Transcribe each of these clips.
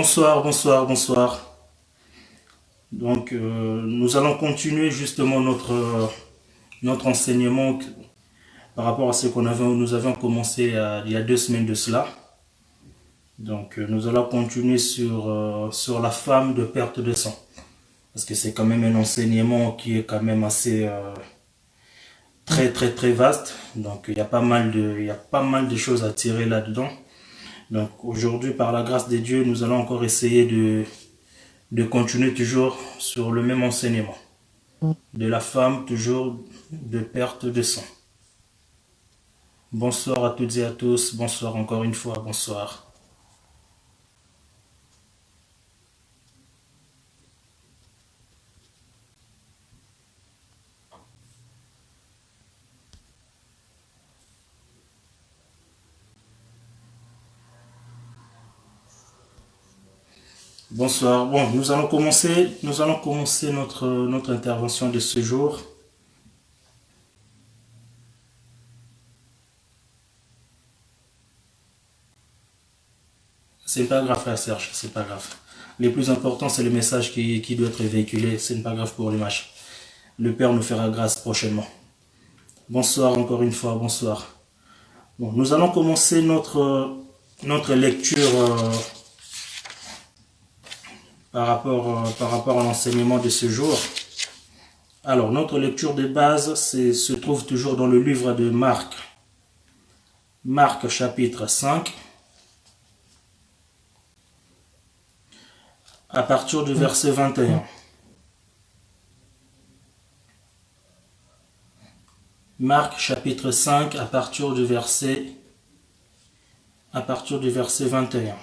Bonsoir, bonsoir, bonsoir. Nous allons continuer justement notre enseignement par rapport à ce nous avions commencé il y a 2 semaines de cela. Nous allons continuer sur la femme de perte de sang. Parce que c'est quand même un enseignement qui est quand même assez très, très, très vaste. Donc, il y a pas mal de choses à tirer là-dedans. Donc, aujourd'hui, par la grâce de Dieu, nous allons encore essayer de continuer toujours sur le même enseignement. De la femme, toujours de perte de sang. Bonsoir à toutes et à tous. Bonsoir encore une fois. Bonsoir. Bonsoir. Bon, nous allons commencer notre intervention de ce jour. C'est pas grave, frère Serge, c'est pas grave. Le plus important, c'est le message qui doit être véhiculé. C'est pas grave pour l'image. Le Père nous fera grâce prochainement. Bonsoir encore une fois, bonsoir. Bon, nous allons commencer notre lecture par rapport à l'enseignement de ce jour. Alors, notre lecture de base se trouve toujours dans le livre de Marc. Marc chapitre 5. À partir du verset 21. Marc chapitre 5 à partir du verset 21.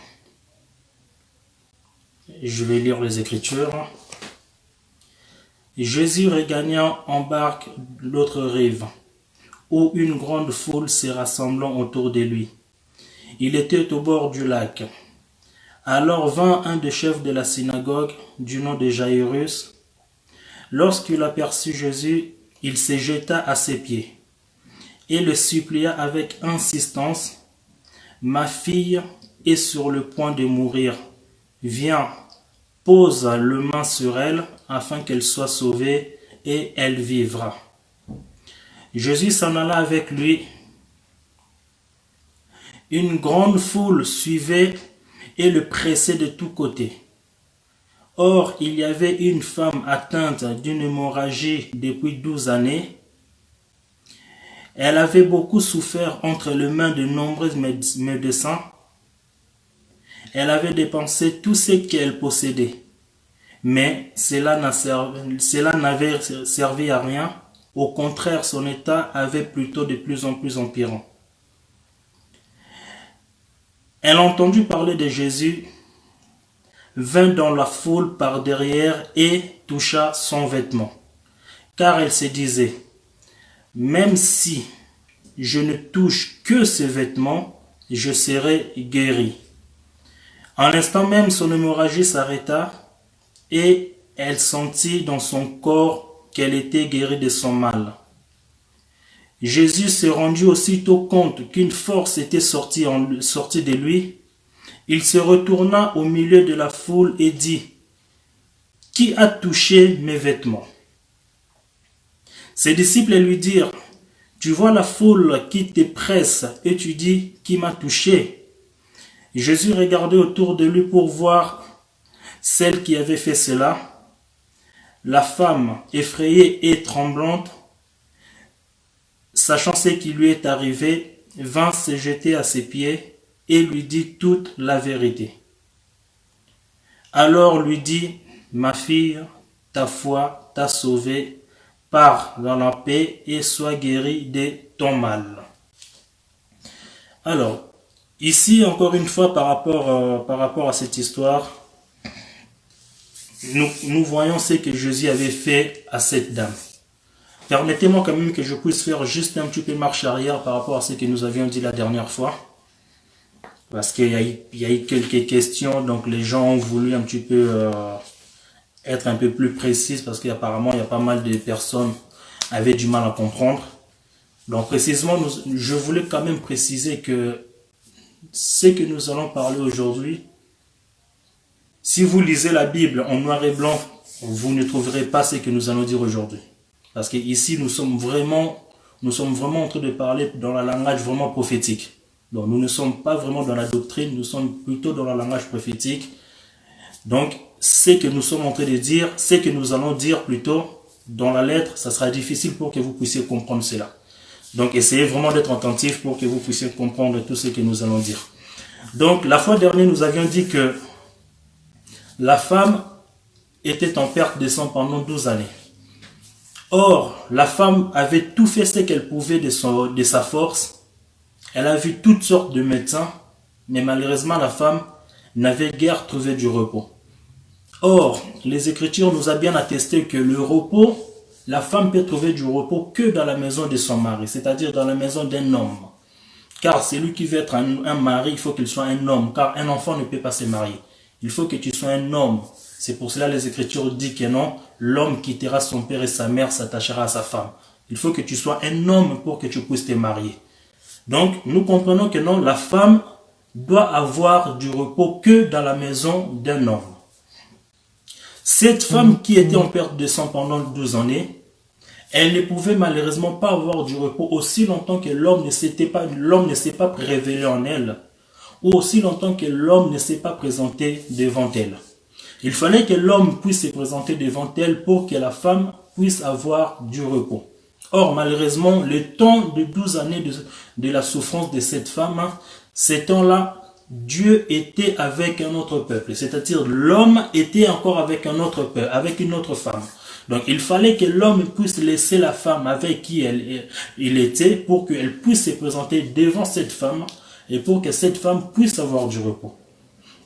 Je vais lire les Écritures. Jésus regagna en barque l'autre rive, où une grande foule se rassemblant autour de lui. Il était au bord du lac. Alors vint un des chefs de la synagogue, du nom de Jairus. Lorsqu'il aperçut Jésus, il se jeta à ses pieds et le supplia avec insistance. « Ma fille est sur le point de mourir. Viens, pose le main sur elle afin qu'elle soit sauvée et elle vivra. » Jésus s'en alla avec lui. Une grande foule suivait et le pressait de tous côtés. Or, il y avait une femme atteinte d'une hémorragie depuis 12 années. Elle avait beaucoup souffert entre les mains de nombreux médecins. Elle avait dépensé tout ce qu'elle possédait. Mais cela n'avait servi à rien. Au contraire, son état avait plutôt de plus en plus empirant. Elle entendit parler de Jésus, vint dans la foule par derrière et toucha son vêtement. Car elle se disait, même si je ne touche que ses vêtements, je serai guérie. En l'instant même, son hémorragie s'arrêta et elle sentit dans son corps qu'elle était guérie de son mal. Jésus se rendit aussitôt compte qu'une force était sortie de lui. Il se retourna au milieu de la foule et dit, « Qui a touché mes vêtements ?» Ses disciples lui dirent, « Tu vois la foule qui te presse et tu dis, « Qui m'a touché ?» Jésus regardait autour de lui pour voir celle qui avait fait cela. La femme, effrayée et tremblante, sachant ce qui lui est arrivé, vint se jeter à ses pieds et lui dit toute la vérité. Alors lui dit, « Ma fille, ta foi t'a sauvée, pars dans la paix et sois guérie de ton mal. » Alors, ici, encore une fois, par rapport à cette histoire, nous voyons ce que Jésus avait fait à cette dame. Permettez-moi quand même que je puisse faire juste un petit peu marche arrière par rapport à ce que nous avions dit la dernière fois. Parce qu'il y a eu quelques questions, donc les gens ont voulu un petit peu être un peu plus précises parce qu'apparemment il y a pas mal de personnes qui avaient du mal à comprendre. Donc précisément, je voulais quand même préciser que ce que nous allons parler aujourd'hui, Si vous lisez la Bible en noir et blanc, vous ne trouverez pas ce que nous allons dire aujourd'hui. Parce que ici, nous sommes vraiment en train de parler dans le langage vraiment prophétique. Donc, nous ne sommes pas vraiment dans la doctrine, nous sommes plutôt dans le langage prophétique. Donc, ce que nous sommes en train de dire, ce que nous allons dire plutôt dans la lettre, ça sera difficile pour que vous puissiez comprendre cela. Donc, essayez vraiment d'être attentif pour que vous puissiez comprendre tout ce que nous allons dire. Donc, la fois dernière, nous avions dit que la femme était en perte de sang pendant 12 années. Or, la femme avait tout fait ce qu'elle pouvait de sa force. Elle a vu toutes sortes de médecins, mais malheureusement, la femme n'avait guère trouvé du repos. Or, les Écritures nous ont bien attesté que le repos, la femme peut trouver du repos que dans la maison de son mari, c'est-à-dire dans la maison d'un homme. Car celui qui veut être un mari, il faut qu'il soit un homme, car un enfant ne peut pas se marier. Il faut que tu sois un homme. C'est pour cela que les Écritures disent que non, l'homme quittera son père et sa mère, s'attachera à sa femme. Il faut que tu sois un homme pour que tu puisses te marier. Donc, nous comprenons que non, la femme doit avoir du repos que dans la maison d'un homme. Cette femme qui était en perte de sang pendant 12 années, elle ne pouvait malheureusement pas avoir du repos aussi longtemps que l'homme ne s'est pas révélé en elle, ou aussi longtemps que l'homme ne s'est pas présenté devant elle. Il fallait que l'homme puisse se présenter devant elle pour que la femme puisse avoir du repos. Or, malheureusement, le temps de 12 années de la souffrance de cette femme, ces temps-là, Dieu était avec un autre peuple. C'est-à-dire, l'homme était encore avec un autre peuple, avec une autre femme. Donc, il fallait que l'homme puisse laisser la femme avec qui il était pour qu'elle puisse se présenter devant cette femme et pour que cette femme puisse avoir du repos.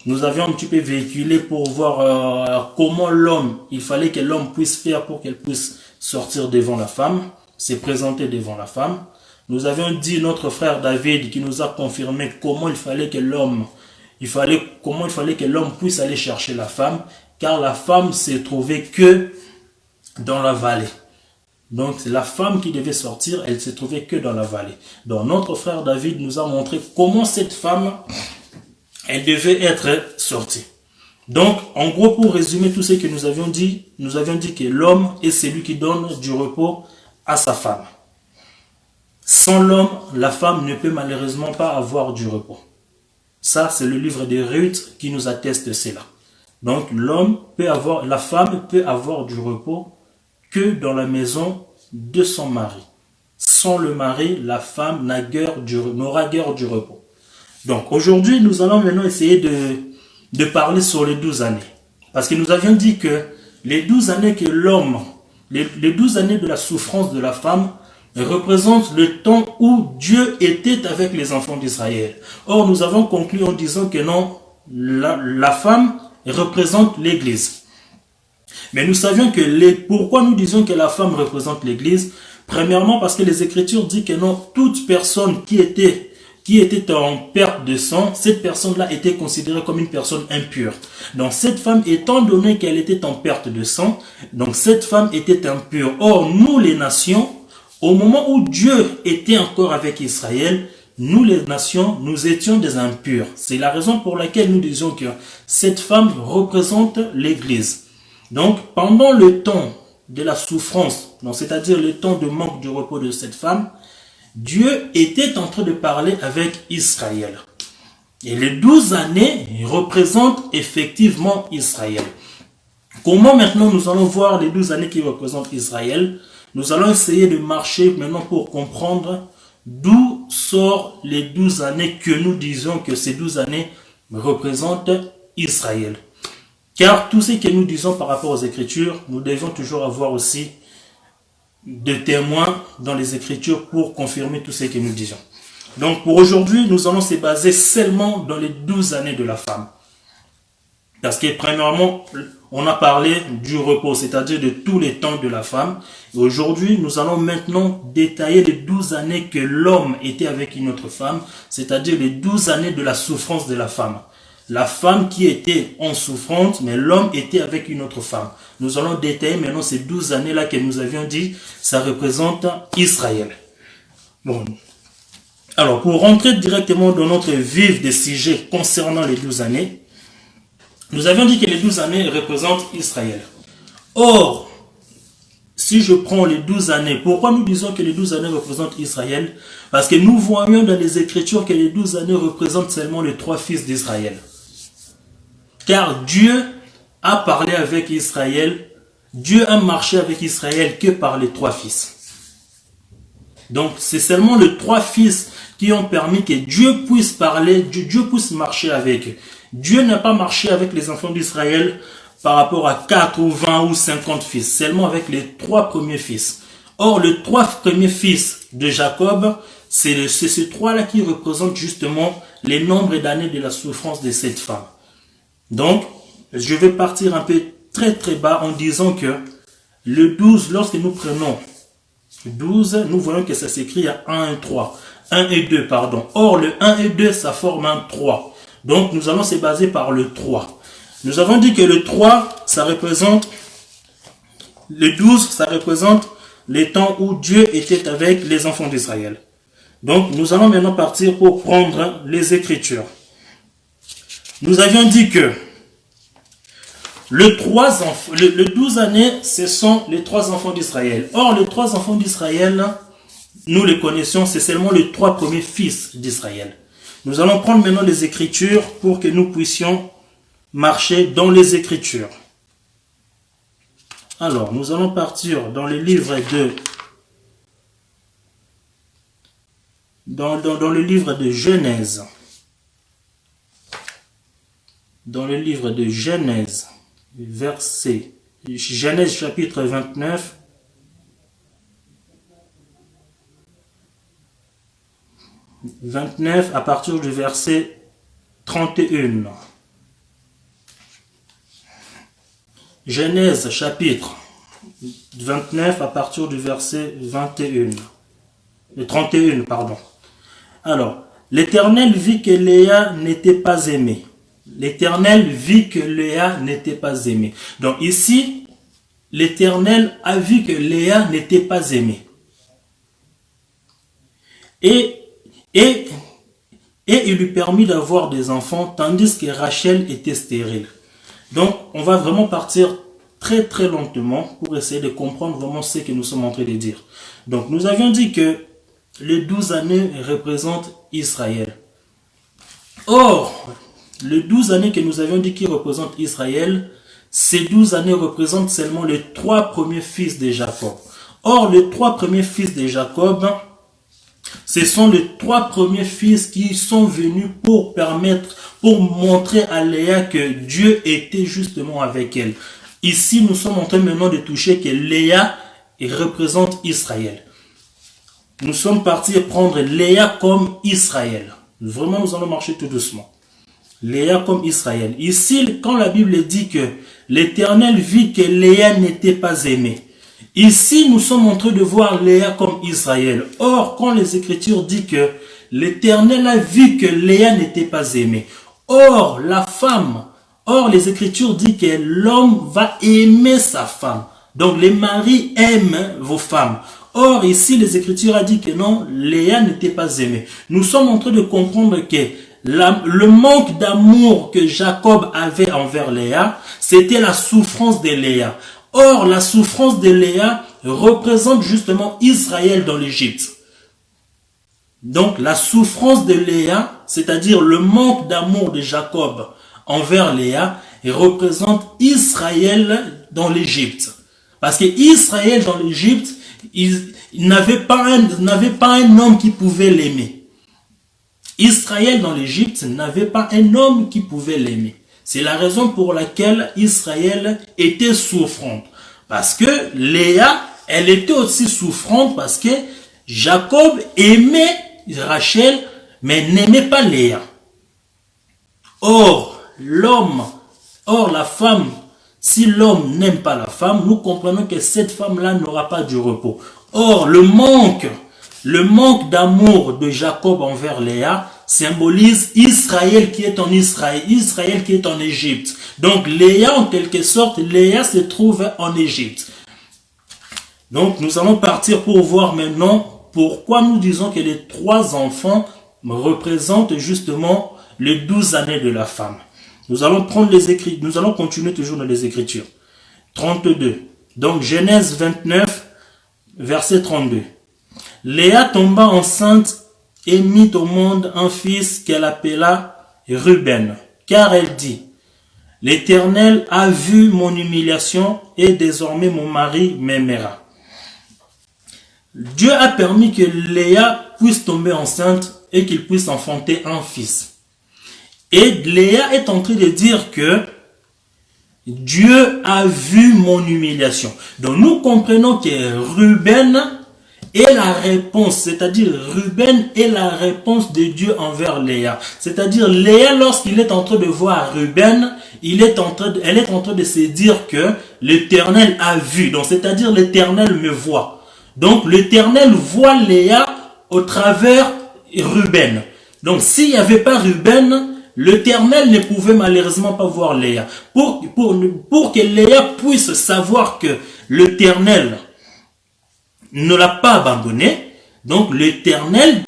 Nous avions un petit peu véhiculé pour voir comment il fallait que l'homme puisse faire pour qu'elle puisse sortir devant la femme, se présenter devant la femme. Nous avions dit notre frère David qui nous a confirmé comment il fallait que l'homme puisse aller chercher la femme, car la femme se trouvait que dans la vallée. Donc c'est la femme qui devait sortir, elle se trouvait que dans la vallée. Donc notre frère David nous a montré comment cette femme, elle devait être sortie. Donc en gros, pour résumer tout ce que nous avions dit que l'homme est celui qui donne du repos à sa femme. Sans l'homme, la femme ne peut malheureusement pas avoir du repos. Ça, c'est le livre de Ruth qui nous atteste cela. Donc la femme peut avoir du repos que dans la maison de son mari. Sans le mari, la femme n'aura guère du repos. Donc aujourd'hui, nous allons maintenant essayer de parler sur les 12 années. Parce que nous avions dit que les 12 années que les 12 années de la souffrance de la femme représentent le temps où Dieu était avec les enfants d'Israël. Or, nous avons conclu en disant que non, la femme représente l'Église. Mais nous savions que pourquoi nous disons que la femme représente l'Église? Premièrement, parce que les Écritures disent que non, toute personne qui était en perte de sang, cette personne-là était considérée comme une personne impure. Donc cette femme, étant donné qu'elle était en perte de sang, donc cette femme était impure. Or, nous les nations, au moment où Dieu était encore avec Israël, nous les nations, nous étions des impurs. C'est la raison pour laquelle nous disons que cette femme représente l'Église. Donc, pendant le temps de la souffrance, c'est-à-dire le temps de manque de repos de cette femme, Dieu était en train de parler avec Israël. Et les 12 années représentent effectivement Israël. Comment maintenant nous allons voir les 12 années qui représentent Israël? Nous allons essayer de marcher maintenant pour comprendre d'où sortent les 12 années que nous disons que ces 12 années représentent Israël. Car tout ce que nous disons par rapport aux Écritures, nous devons toujours avoir aussi des témoins dans les Écritures pour confirmer tout ce que nous disons. Donc pour aujourd'hui, nous allons se baser seulement dans les 12 années de la femme. Parce que premièrement, on a parlé du repos, c'est-à-dire de tous les temps de la femme. Et aujourd'hui, nous allons maintenant détailler les 12 années que l'homme était avec une autre femme, c'est-à-dire les 12 années de la souffrance de la femme. La femme qui était en souffrance, mais l'homme était avec une autre femme. Nous allons détailler maintenant ces 12 années-là que nous avions dit, ça représente Israël. Bon. Alors, pour rentrer directement dans notre vif des sujets concernant les 12 années, Nous avions dit que les 12 années représentent Israël. Or, si je prends les 12 années, pourquoi nous disons que les 12 années représentent Israël? Parce que nous voyons dans les Écritures que les 12 années représentent seulement les 3 fils d'Israël. Car Dieu a parlé avec Israël, Dieu a marché avec Israël que par les 3 fils. Donc c'est seulement les 3 fils qui ont permis que Dieu puisse parler, Dieu puisse marcher avec eux. Dieu n'a pas marché avec les enfants d'Israël par rapport à 4 ou 20 ou 50 fils, seulement avec les 3 premiers fils. Or, les 3 premiers fils de Jacob, c'est ces 3-là qui représentent justement les nombres d'années de la souffrance de cette femme. Donc, je vais partir un peu très bas en disant que le 12, lorsque nous prenons 12, nous voyons que ça s'écrit à 1 et 3. 1 et 2, pardon. Or, le 1 et 2, ça forme un 3. Donc, nous allons se baser par le 3. Nous avons dit que le 3, ça représente, le 12, ça représente les temps où Dieu était avec les enfants d'Israël. Donc, nous allons maintenant partir pour prendre les Écritures. Nous avions dit que le 12 années, ce sont les 3 enfants d'Israël. Or, les 3 enfants d'Israël, nous les connaissons, c'est seulement les 3 premiers fils d'Israël. Nous allons prendre maintenant les Écritures pour que nous puissions marcher dans les Écritures. Alors, nous allons partir dans le livre de dans le livre de Genèse. Dans le livre de Genèse, Genèse chapitre 29, à partir du verset 31. Genèse chapitre 29 à partir du verset 31, pardon. Alors, l'Éternel vit que Léa n'était pas aimée. L'Éternel vit que Léa n'était pas aimée. Donc ici, l'Éternel a vu que Léa n'était pas aimée. Et il lui permit d'avoir des enfants, tandis que Rachel était stérile. Donc, on va vraiment partir très lentement pour essayer de comprendre vraiment ce que nous sommes en train de dire. Donc, nous avions dit que les 12 années représentent Israël. Or, les 12 années que nous avions dit qui représentent Israël, ces 12 années représentent seulement les 3 premiers fils de Jacob. Or, les 3 premiers fils de Jacob, ce sont les 3 premiers fils qui sont venus pour montrer à Léa que Dieu était justement avec elle. Ici, nous sommes en train maintenant de toucher que Léa représente Israël. Nous sommes partis prendre Léa comme Israël. Vraiment, nous allons marcher tout doucement. Léa comme Israël. Ici, quand la Bible dit que l'Éternel vit que Léa n'était pas aimée. Ici, nous sommes en train de voir Léa comme Israël. Or, quand les Écritures disent que l'Éternel a vu que Léa n'était pas aimée. Or, les Écritures disent que l'homme va aimer sa femme. Donc, les maris aiment vos femmes. Or, ici, les Écritures ont dit que non, Léa n'était pas aimée. Nous sommes en train de comprendre que le manque d'amour que Jacob avait envers Léa, c'était la souffrance de Léa. Or, la souffrance de Léa représente justement Israël dans l'Égypte. Donc, la souffrance de Léa, c'est-à-dire le manque d'amour de Jacob envers Léa, représente Israël dans l'Égypte. Parce que Israël dans l'Égypte, il n'avait pas un homme qui pouvait l'aimer. Israël dans l'Égypte n'avait pas un homme qui pouvait l'aimer. C'est la raison pour laquelle Israël était souffrante. Parce que Léa, elle était aussi souffrante parce que Jacob aimait Rachel, mais n'aimait pas Léa. Or, la femme, si l'homme n'aime pas la femme, nous comprenons que cette femme-là n'aura pas du repos. Or, le manque d'amour de Jacob envers Léa symbolise Israël qui est en Israël, Israël qui est en Égypte. Donc Léa, en quelque sorte, Léa se trouve en Égypte. Donc nous allons partir pour voir maintenant pourquoi nous disons que les 3 enfants représentent justement les 12 années de la femme. Nous allons prendre les écrits, nous allons continuer toujours dans les Écritures. 32. Donc Genèse 29, verset 32. Léa tomba enceinte et mit au monde un fils qu'elle appela Ruben, car elle dit, l'Éternel a vu mon humiliation et désormais mon mari m'aimera. Dieu a permis que Léa puisse tomber enceinte et qu'il puisse enfanter un fils. Et Léa est en train de dire que Dieu a vu mon humiliation. Donc nous comprenons que Ruben est la réponse, c'est-à-dire Ruben est la réponse de Dieu envers Léa. C'est-à-dire Léa, lorsqu'il est en train de voir Ruben, elle est en train de se dire que l'Éternel a vu. Donc c'est-à-dire l'Éternel me voit. Donc l'Éternel voit Léa au travers Ruben. Donc s'il n'y avait pas Ruben, l'Éternel ne pouvait malheureusement pas voir Léa. Pour que Léa puisse savoir que l'Éternel ne l'a pas abandonné, donc l'Éternel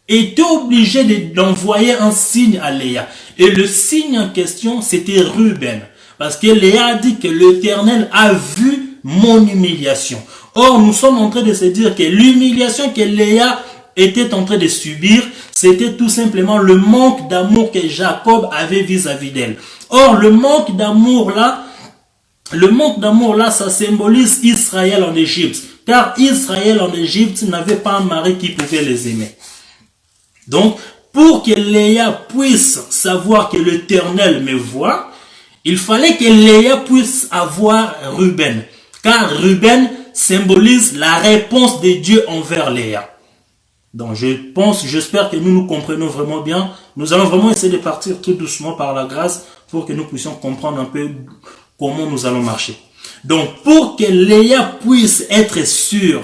était obligé d'envoyer un signe à Léa. Et le signe en question, c'était Ruben. Parce que Léa a dit que l'Éternel a vu mon humiliation. Or, nous sommes en train de se dire que l'humiliation que Léa était en train de subir, c'était tout simplement le manque d'amour que Jacob avait vis-à-vis d'elle. Or, le manque d'amour là, ça symbolise Israël en Égypte. Car Israël en Égypte n'avait pas un mari qui pouvait les aimer. Donc, pour que Léa puisse savoir que l'Éternel me voit, il fallait que Léa puisse avoir Ruben. Car Ruben symbolise la réponse de Dieu envers Léa. Donc j'espère que nous comprenons vraiment bien. Nous allons vraiment essayer de partir tout doucement par la grâce pour que nous puissions comprendre un peu comment nous allons marcher. Donc pour que Léa puisse être sûre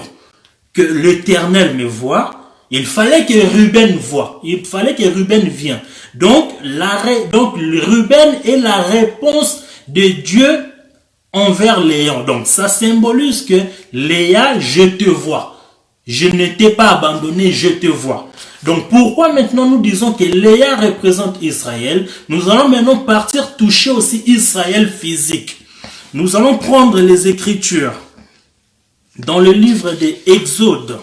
que l'Éternel me voit, il fallait que Ruben voie. Il fallait que Ruben vienne. Donc Ruben est la réponse de Dieu envers Léa. Donc ça symbolise que Léa, je te vois. Je ne t'ai pas abandonné, je te vois. Donc pourquoi maintenant nous disons que Léa représente Israël? Nous allons maintenant partir toucher aussi Israël physique. Nous allons prendre les Écritures dans le livre des Exodes.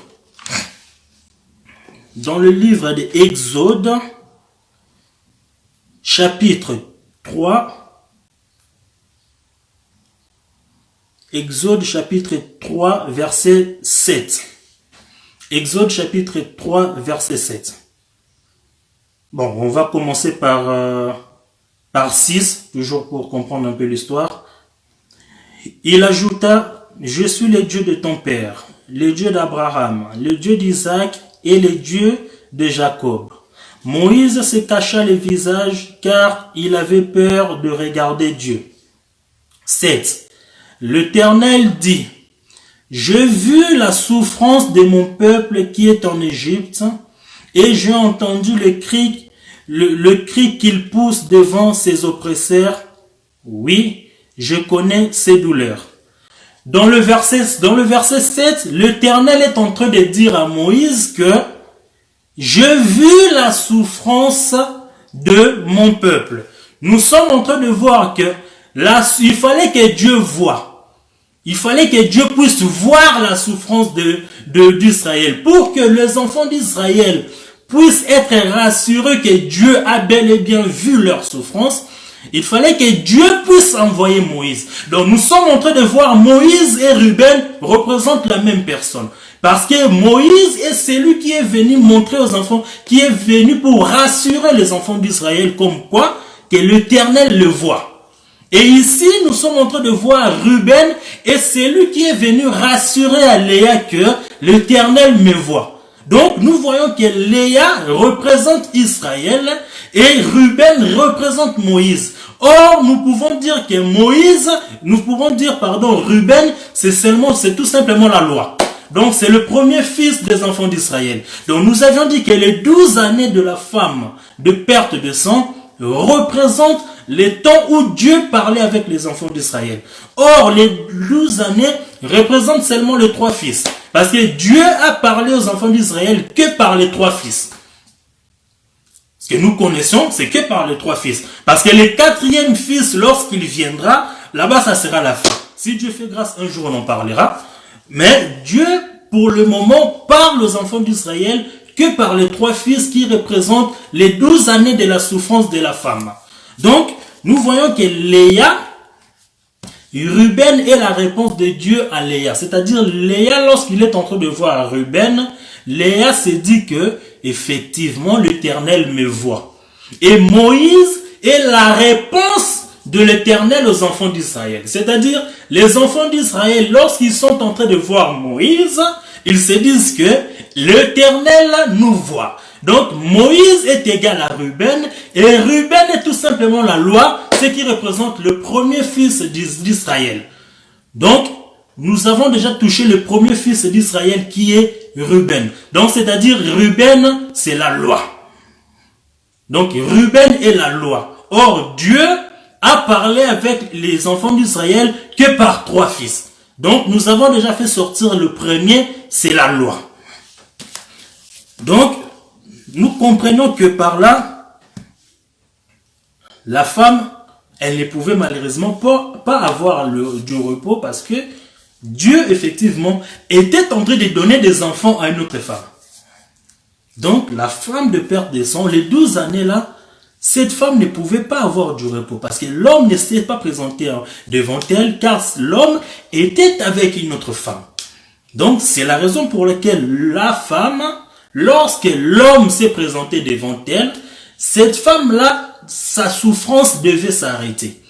Dans le livre des Exodes, chapitre 3. Exode chapitre 3, verset 7. Exode chapitre 3, verset 7. Bon, on va commencer par 6, toujours pour comprendre un peu l'histoire. Il ajouta, je suis le Dieu de ton père, le Dieu d'Abraham, le Dieu d'Isaac et le Dieu de Jacob. Moïse se cacha le visage car il avait peur de regarder Dieu. 7. L'Éternel dit, j'ai vu la souffrance de mon peuple qui est en Égypte, et j'ai entendu le cri qu'il pousse devant ses oppresseurs. Oui, je connais ses douleurs. Dans le verset 7, l'Éternel est en train de dire à Moïse que j'ai vu la souffrance de mon peuple. Nous sommes en train de voir que il fallait que Dieu voie. Il fallait que Dieu puisse voir la souffrance d'Israël pour que les enfants d'Israël puissent être rassurés que Dieu a bel et bien vu leur souffrance. Il fallait que Dieu puisse envoyer Moïse. Donc nous sommes en train de voir Moïse et Ruben représentent la même personne. Parce que Moïse est celui qui est venu montrer aux enfants, qui est venu pour rassurer les enfants d'Israël comme quoi que l'Éternel le voit. Et ici, nous sommes en train de voir Ruben et c'est lui qui est venu rassurer à Léa que l'Éternel me voit. Donc, nous voyons que Léa représente Israël et Ruben représente Moïse. Or, nous pouvons dire que Ruben, c'est tout simplement la loi. Donc, c'est le premier fils des enfants d'Israël. Donc, nous avions dit que les 12 années de la femme de perte de sang représentent les temps où Dieu parlait avec les enfants d'Israël. Or, les 12 années représentent seulement les 3 fils. Parce que Dieu a parlé aux enfants d'Israël que par les 3 fils. que nous connaissons, c'est que par les 3 fils. Parce que le 4e fils, lorsqu'il viendra, là-bas, ça sera la fin. Si Dieu fait grâce, un jour on en parlera. Mais Dieu, pour le moment, parle aux enfants d'Israël que par les 3 fils qui représentent les 12 années de la souffrance de la femme. Donc, nous voyons que Léa, Ruben est la réponse de Dieu à Léa. C'est-à-dire, Léa, lorsqu'il est en train de voir Ruben, Léa se dit que, effectivement, l'Éternel me voit. Et Moïse est la réponse de l'Éternel aux enfants d'Israël. C'est-à-dire, les enfants d'Israël, lorsqu'ils sont en train de voir Moïse, ils se disent que l'Éternel nous voit. Donc, Moïse est égal à Ruben, et Ruben est tout simplement la loi, ce qui représente le premier fils d'Israël. Donc, nous avons déjà touché le premier fils d'Israël qui est Ruben. Donc, c'est-à-dire, Ruben, c'est la loi. Donc, Ruben est la loi. Or, Dieu a parlé avec les enfants d'Israël que par 3 fils. Donc, nous avons déjà fait sortir le premier, c'est la loi. Donc, nous comprenons que par là, la femme, elle ne pouvait malheureusement pas avoir du repos parce que Dieu, effectivement, était en train de donner des enfants à une autre femme. Donc, la femme de père des sang, les 12 années là, cette femme ne pouvait pas avoir du repos parce que l'homme ne s'est pas présenté devant elle car l'homme était avec une autre femme. Donc, c'est la raison pour laquelle la femme, lorsque l'homme s'est présenté devant elle, cette femme-là, sa souffrance devait s'arrêter.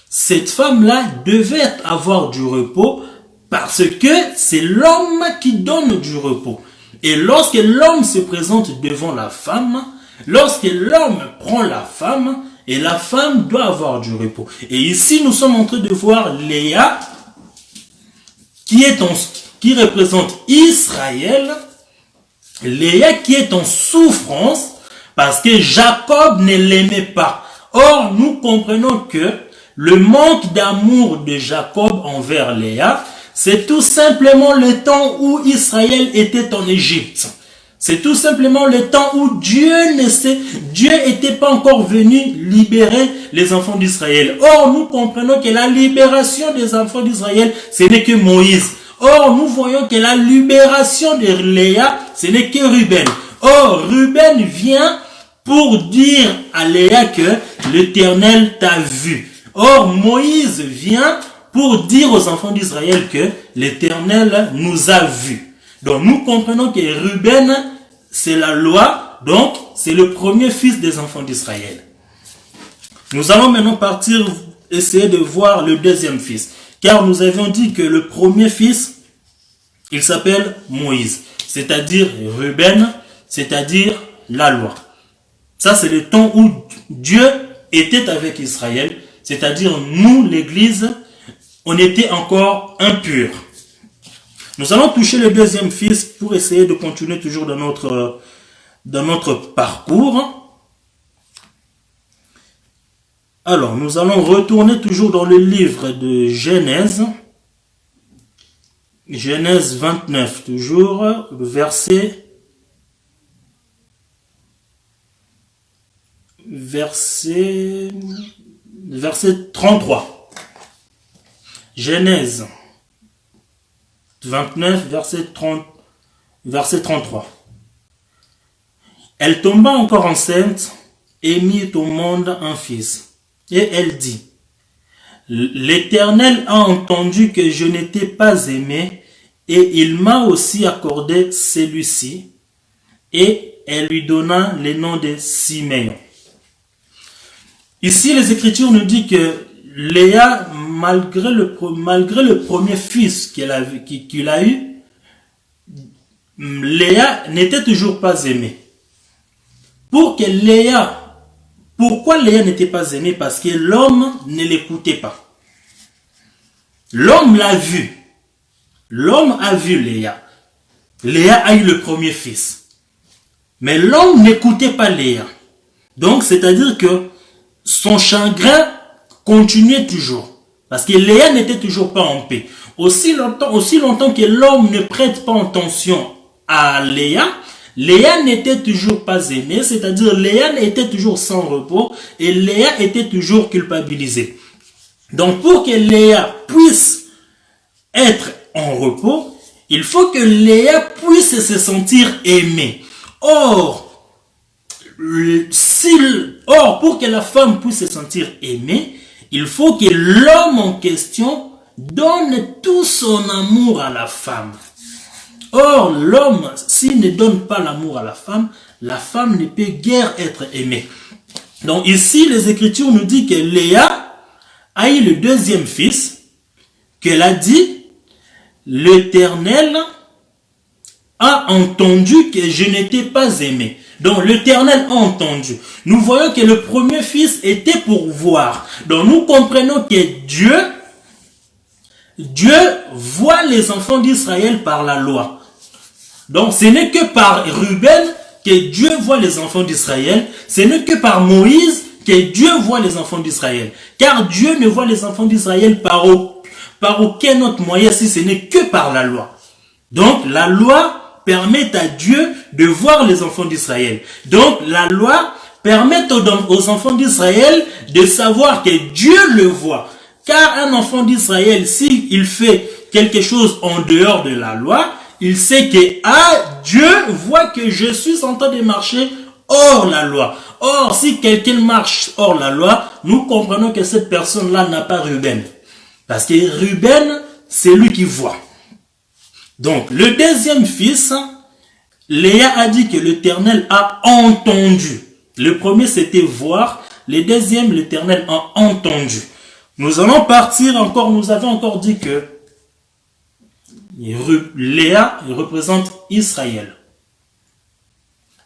Cette femme-là devait avoir du repos parce que c'est l'homme qui donne du repos. Et lorsque l'homme se présente devant la femme, lorsque l'homme prend la femme, et la femme doit avoir du repos. Et ici, nous sommes en train de voir Léa, qui représente Israël, Léa qui est en souffrance, parce que Jacob ne l'aimait pas. Or, nous comprenons que le manque d'amour de Jacob envers Léa, c'est tout simplement le temps où Israël était en Égypte. C'est tout simplement le temps où Dieu n'était pas encore venu libérer les enfants d'Israël. Or, nous comprenons que la libération des enfants d'Israël, ce n'est que Moïse. Or, nous voyons que la libération de Léa, ce n'est que Ruben. Or, Ruben vient pour dire à Léa que l'Éternel t'a vu. Or, Moïse vient pour dire aux enfants d'Israël que l'Éternel nous a vus. Donc, nous comprenons que Ruben, c'est la loi, donc c'est le premier fils des enfants d'Israël. Nous allons maintenant essayer de voir le deuxième fils. Car nous avions dit que le premier fils, il s'appelle Moïse, c'est-à-dire Ruben, c'est-à-dire la loi. Ça, c'est le temps où Dieu était avec Israël, c'est-à-dire nous, l'Église, on était encore impurs. Nous allons toucher le deuxième fils pour essayer de continuer toujours dans notre parcours. Alors, nous allons retourner toujours dans le livre de Genèse. Genèse 29, toujours, verset 33. Genèse 29, verset 33. Elle tomba encore enceinte et mit au monde un fils. Et elle dit, l'Éternel a entendu que je n'étais pas aimé et il m'a aussi accordé celui-ci. Et elle lui donna le nom de Siméon. Ici, les Écritures nous disent que Léa, malgré le premier fils qu'il a eu, Léa n'était toujours pas aimée. Pourquoi Léa n'était pas aimée? Parce que l'homme ne l'écoutait pas. L'homme l'a vu. L'homme a vu Léa. Léa a eu le premier fils. Mais l'homme n'écoutait pas Léa. Donc, c'est-à-dire que son chagrin continuait toujours. Parce que Léa n'était toujours pas en paix. Aussi longtemps que l'homme ne prête pas attention à Léa, Léa n'était toujours pas aimée, c'est-à-dire Léa était toujours sans repos et Léa était toujours culpabilisée. Donc pour que Léa puisse être en repos, il faut que Léa puisse se sentir aimée. Or, pour que la femme puisse se sentir aimée, il faut que l'homme en question donne tout son amour à la femme. Or, l'homme, s'il ne donne pas l'amour à la femme ne peut guère être aimée. Donc ici, les Écritures nous disent que Léa a eu le deuxième fils, qu'elle a dit, l'Éternel a entendu que je n'étais pas aimé. Donc l'Éternel a entendu. Nous voyons que le premier fils était pour voir. Donc nous comprenons que Dieu voit les enfants d'Israël par la loi. Donc ce n'est que par Ruben que Dieu voit les enfants d'Israël. Ce n'est que par Moïse que Dieu voit les enfants d'Israël. Car Dieu ne voit les enfants d'Israël par aucun autre moyen si ce n'est que par la loi. Donc la loi permet à Dieu de voir les enfants d'Israël. Donc la loi permet aux enfants d'Israël de savoir que Dieu le voit. Car un enfant d'Israël, s'il fait quelque chose en dehors de la loi, il sait que Dieu voit que je suis en train de marcher hors la loi. Or, si quelqu'un marche hors la loi, nous comprenons que cette personne-là n'a pas Ruben. Parce que Ruben, c'est lui qui voit. Donc, le deuxième fils, Léa a dit que l'Éternel a entendu. Le premier, c'était voir. Le deuxième, l'Éternel a entendu. Nous allons partir encore, nous avons encore dit que Léa représente Israël.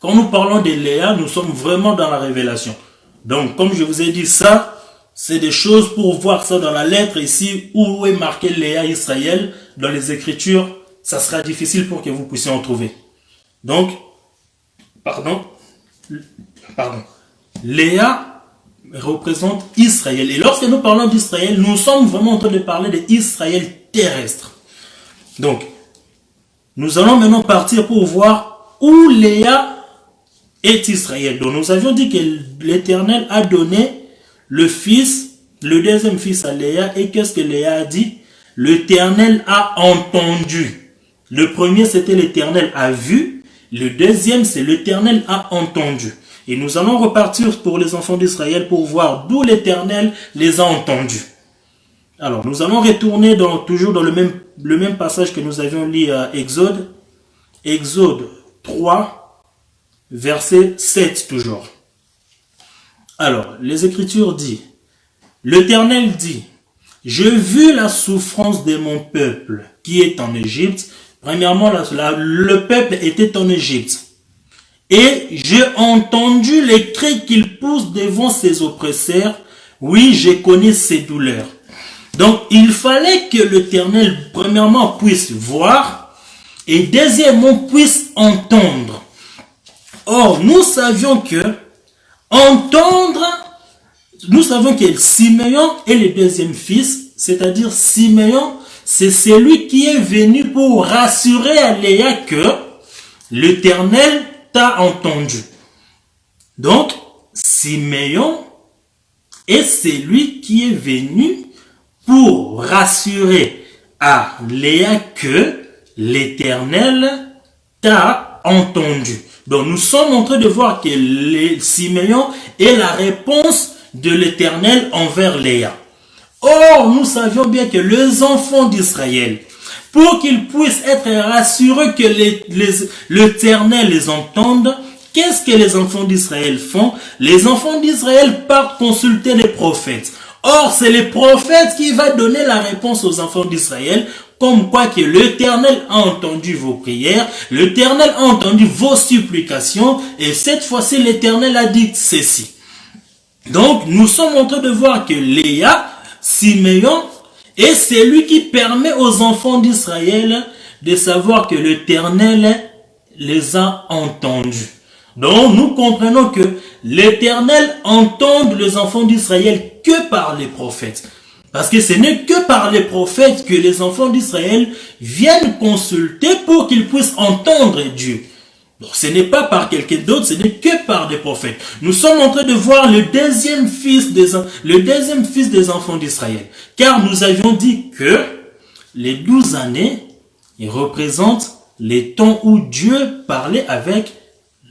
Quand nous parlons de Léa, nous sommes vraiment dans la révélation. Donc, comme je vous ai dit ça, c'est des choses pour voir ça dans la lettre ici, où est marqué Léa Israël, dans les Écritures, ça sera difficile pour que vous puissiez en trouver. Donc, Léa représente Israël. Et lorsque nous parlons d'Israël, nous sommes vraiment en train de parler d'Israël terrestre. Donc, nous allons maintenant partir pour voir où Léa est Israël. Donc, nous avions dit que l'Éternel a donné le deuxième fils à Léa. Et qu'est-ce que Léa a dit? L'Éternel a entendu. Le premier, c'était l'Éternel a vu. Le deuxième, c'est l'Éternel a entendu. Et nous allons repartir pour les enfants d'Israël pour voir d'où l'Éternel les a entendus. Alors, nous allons retourner toujours dans le même passage que nous avions lu à Exode. Exode 3, verset 7 toujours. Alors, les Écritures disent, l'Éternel dit, je vis la souffrance de mon peuple qui est en Égypte. Premièrement, le peuple était en Égypte. Et j'ai entendu les cris qu'il pousse devant ses oppresseurs. Oui, je connais ses douleurs. Donc, il fallait que l'Éternel, premièrement, puisse voir et deuxièmement, puisse entendre. Or, nous savions que Siméon est le deuxième fils, c'est-à-dire Siméon, c'est celui qui est venu pour rassurer à Léa que l'Éternel t'a entendu. Donc, Siméon est celui qui est venu pour rassurer à Léa que l'Éternel t'a entendu. Donc, nous sommes en train de voir que Siméon est la réponse de l'Éternel envers Léa. Or, nous savions bien que les enfants d'Israël, pour qu'ils puissent être rassurés que l'Éternel les entende, qu'est-ce que les enfants d'Israël font? Les enfants d'Israël partent consulter les prophètes. Or, c'est les prophètes qui vont donner la réponse aux enfants d'Israël, comme quoi que l'Éternel a entendu vos prières, l'Éternel a entendu vos supplications, et cette fois-ci, l'Éternel a dit ceci. Donc, nous sommes en train de voir que Léa, Siméon, est celui qui permet aux enfants d'Israël de savoir que l'Éternel les a entendus. Donc, nous comprenons que l'Éternel entend les enfants d'Israël que par les prophètes. Parce que ce n'est que par les prophètes que les enfants d'Israël viennent consulter pour qu'ils puissent entendre Dieu. Donc ce n'est pas par quelqu'un d'autre, ce n'est que par des prophètes. Nous sommes en train de voir le deuxième fils des enfants d'Israël. Car nous avions dit que les 12 années, ils représentent les temps où Dieu parlait avec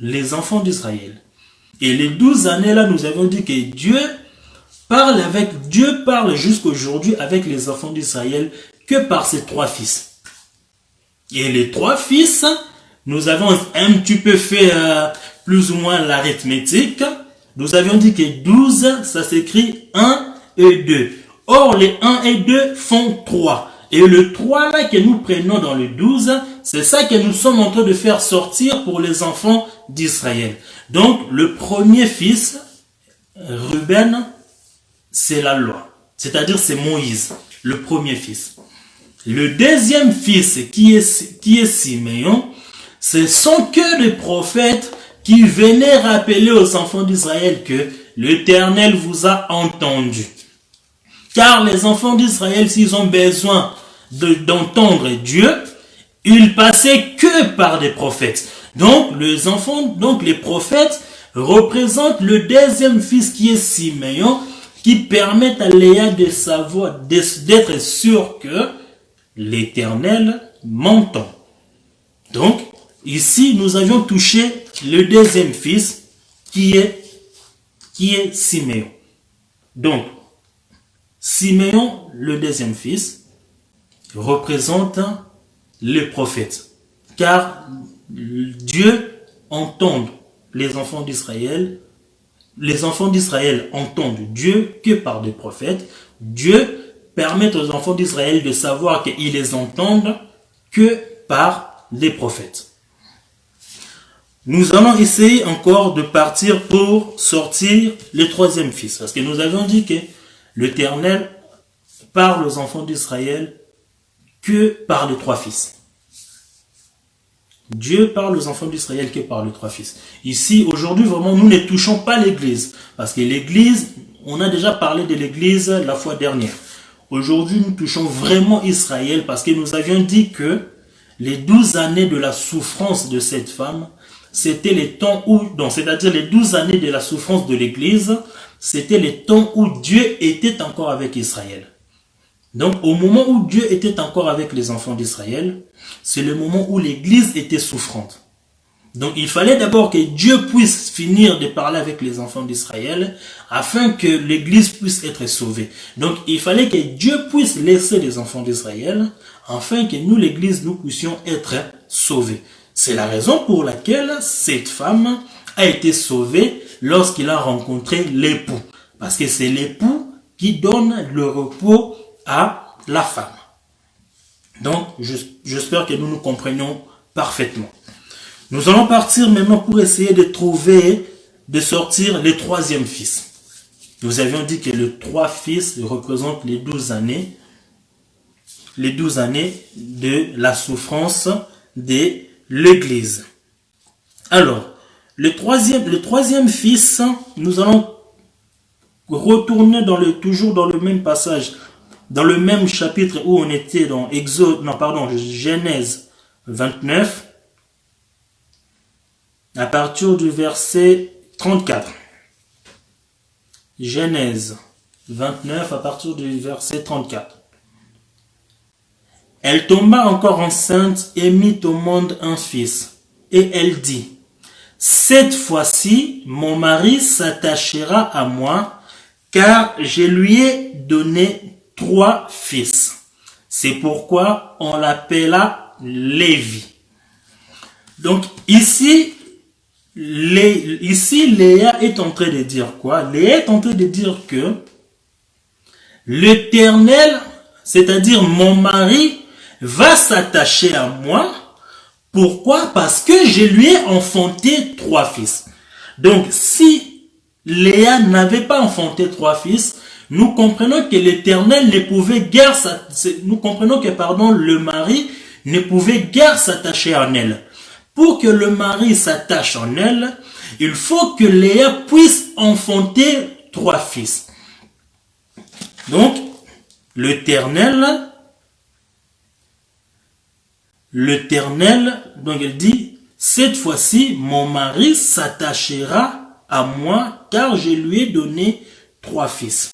les enfants d'Israël. Et les 12 années là, nous avons dit que Dieu parle jusqu'aujourd'hui avec les enfants d'Israël que par ses 3 fils. Et les 3 fils, nous avons un petit peu fait plus ou moins l'arithmétique. Nous avions dit que 12, ça s'écrit 1 et 2. Or, les 1 et 2 font 3. Et le 3 là que nous prenons dans le 12, c'est ça que nous sommes en train de faire sortir pour les enfants d'Israël. Donc, le premier fils, Ruben, c'est la loi. C'est-à-dire c'est Moïse, le premier fils. Le deuxième fils qui est Siméon, ce sont que les prophètes qui venaient rappeler aux enfants d'Israël que l'Éternel vous a entendu. Car les enfants d'Israël, s'ils ont besoin d'entendre Dieu, ils passaient que par des prophètes. Donc les prophètes représentent le deuxième fils qui est Siméon, qui permettent à Léa de savoir, d'être sûr que l'Éternel m'entend. Donc, ici, nous avions touché le deuxième fils qui est Siméon. Donc, Siméon, le deuxième fils, représente les prophètes. Car Dieu entend les enfants d'Israël. Les enfants d'Israël entendent Dieu que par des prophètes. Dieu permet aux enfants d'Israël de savoir qu'ils les entendent que par des prophètes. Nous allons essayer encore de partir pour sortir le troisième fils. Parce que nous avons dit que l'Éternel parle aux enfants d'Israël que par les 3 fils. Dieu parle aux enfants d'Israël que par les 3 fils. Ici, aujourd'hui, vraiment, nous ne touchons pas l'église. Parce que l'église, on a déjà parlé de l'église la fois dernière. Aujourd'hui, nous touchons vraiment Israël parce que nous avions dit que les 12 années de la souffrance de cette femme, c'était les temps où, c'est-à-dire les 12 années de la souffrance de l'église, c'était les temps où Dieu était encore avec Israël. Donc, au moment où Dieu était encore avec les enfants d'Israël, c'est le moment où l'église était souffrante. Donc, il fallait d'abord que Dieu puisse finir de parler avec les enfants d'Israël afin que l'église puisse être sauvée. Donc, il fallait que Dieu puisse laisser les enfants d'Israël afin que nous, l'église, nous puissions être sauvés. C'est la raison pour laquelle cette femme a été sauvée lorsqu'il a rencontré l'époux. Parce que c'est l'époux qui donne le repos à la femme. Donc, j'espère que nous nous comprenions parfaitement. Nous allons partir maintenant pour essayer de sortir le troisième fils. Nous avions dit que les 3 fils représentent les 12 années. Les 12 années de la souffrance de l'église. Alors, le troisième fils, nous allons retourner toujours dans le même passage, dans le même chapitre où on était dans Genèse 29, à partir du verset 34. Genèse 29, à partir du verset 34. Elle tomba encore enceinte et mit au monde un fils. Et elle dit, « Cette fois-ci, mon mari s'attachera à moi, car je lui ai donné 3 fils. C'est pourquoi on l'appela Lévi. » Donc ici, Léa est en train de dire quoi? Léa est en train de dire que l'Éternel, c'est-à-dire mon mari, va s'attacher à moi. Pourquoi? Parce que je lui ai enfanté 3 fils. Donc, si Léa n'avait pas enfanté 3 fils, nous comprenons que l'Éternel ne pouvait guère le mari ne pouvait guère s'attacher en elle. Pour que le mari s'attache en elle, il faut que Léa puisse enfanter 3 fils. Donc, l'Éternel, donc elle dit, Cette fois-ci, mon mari s'attachera à moi, car je lui ai donné 3 fils.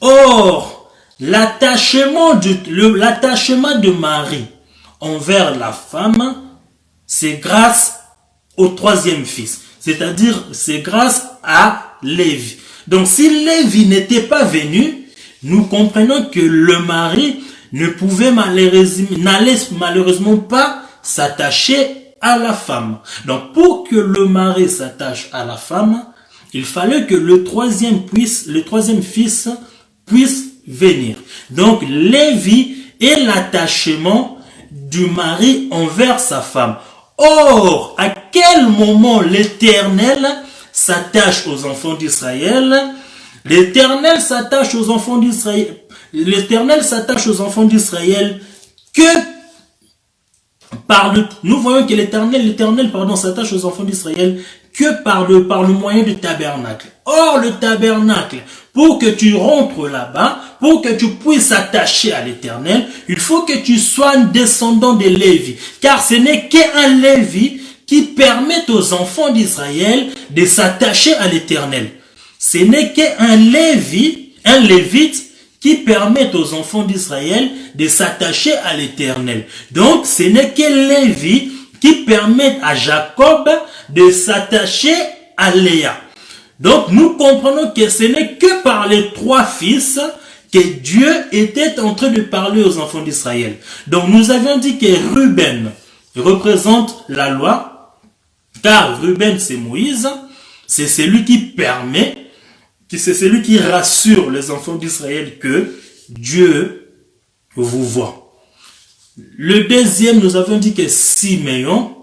Or, l'attachement de Marie envers la femme, c'est grâce au 3e fils. C'est-à-dire, c'est grâce à Lévi. Donc, si Lévi n'était pas venu, nous comprenons que le mari n'allait malheureusement pas s'attacher à la femme. Donc, pour que le mari s'attache à la femme, il fallait que le troisième fils puisse venir. Donc, Lévi est l'attachement du mari envers sa femme. Or, à quel moment l'Éternel s'attache aux enfants d'Israël? L'Éternel s'attache aux enfants d'Israël. L'Éternel s'attache aux enfants d'Israël que nous voyons que l'Éternel, s'attache aux enfants d'Israël que par le moyen du tabernacle. Or, le tabernacle, pour que tu rentres là-bas, pour que tu puisses s'attacher à l'Éternel, il faut que tu sois un descendant de Lévi. Car ce n'est qu'un Lévi qui permet aux enfants d'Israël de s'attacher à l'Éternel. Ce n'est qu'un Lévite, qui permet aux enfants d'Israël de s'attacher à l'Éternel. Donc, ce n'est que Lévi qui permet à Jacob de s'attacher à Léa. Donc, nous comprenons que ce n'est que par les 3 fils que Dieu était en train de parler aux enfants d'Israël. Donc, nous avions dit que Ruben représente la loi, car Ruben, c'est Moïse, c'est celui qui permet, c'est celui qui rassure les enfants d'Israël que Dieu vous voit. Le deuxième, nous avons dit que Siméon,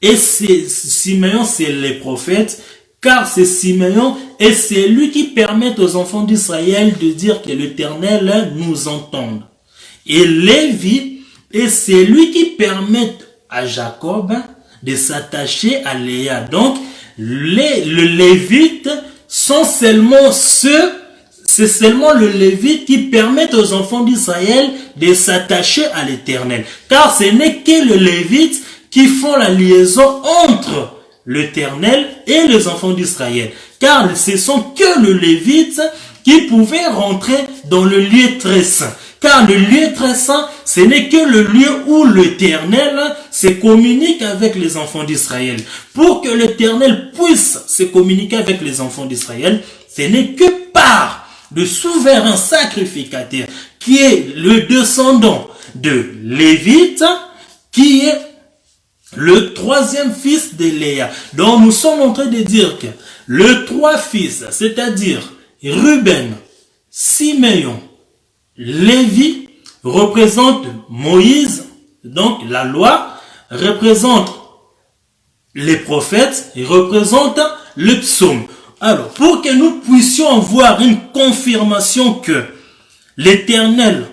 et Siméon, c'est les prophètes, car c'est Siméon et c'est lui qui permet aux enfants d'Israël de dire que l'Éternel nous entende. Et Lévi, et c'est lui qui permet à Jacob de s'attacher à Léa. Donc, le Lévite sont seulement c'est seulement le Lévite qui permet aux enfants d'Israël de s'attacher à l'Éternel. Car ce n'est que le Lévite qui font la liaison entre l'Éternel et les enfants d'Israël. Car ce sont que le Lévite qui pouvait rentrer dans le lieu très saint. Car le lieu très saint, ce n'est que le lieu où l'Éternel se communique avec les enfants d'Israël. Pour que l'Éternel puisse se communiquer avec les enfants d'Israël, ce n'est que par le souverain sacrificateur qui est le descendant de Lévite, qui est le 3e fils de Léa. Donc nous sommes en train de dire que le 3 fils, c'est-à-dire Ruben, Siméon, Lévi, représente Moïse, donc la loi, représente les prophètes et représente le psaume. Alors, pour que nous puissions voir une confirmation que l'Éternel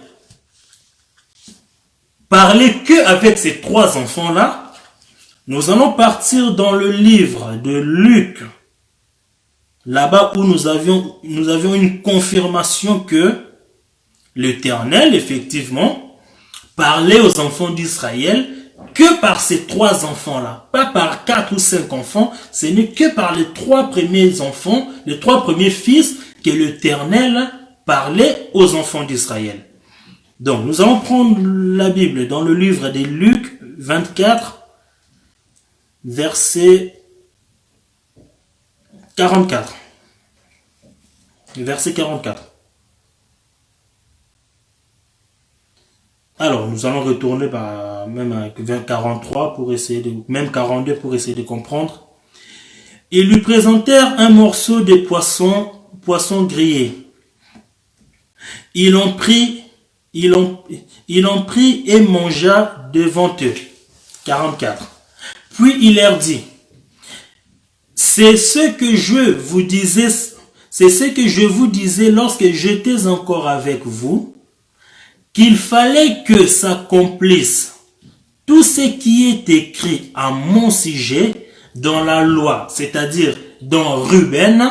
parlait que avec ces 3 enfants-là, nous allons partir dans le livre de Luc, là-bas où nous avions une confirmation que l'Éternel, effectivement, parlait aux enfants d'Israël que par ces 3 enfants-là, pas par 4 ou 5 enfants, ce n'est que par les 3 premiers enfants, les 3 premiers fils que l'Éternel parlait aux enfants d'Israël. Donc, nous allons prendre la Bible dans le livre de Luc 24, verset 44. Verset 44. Alors, nous allons retourner même vers 43 pour essayer même 42 pour essayer de comprendre. Ils lui présentèrent un morceau de poisson grillé. Il en prit et mangea devant eux. 44. Puis il leur dit, c'est ce que je vous disais lorsque j'étais encore avec vous, qu'il fallait que s'accomplisse tout ce qui est écrit à mon sujet dans la loi, c'est-à-dire dans Ruben,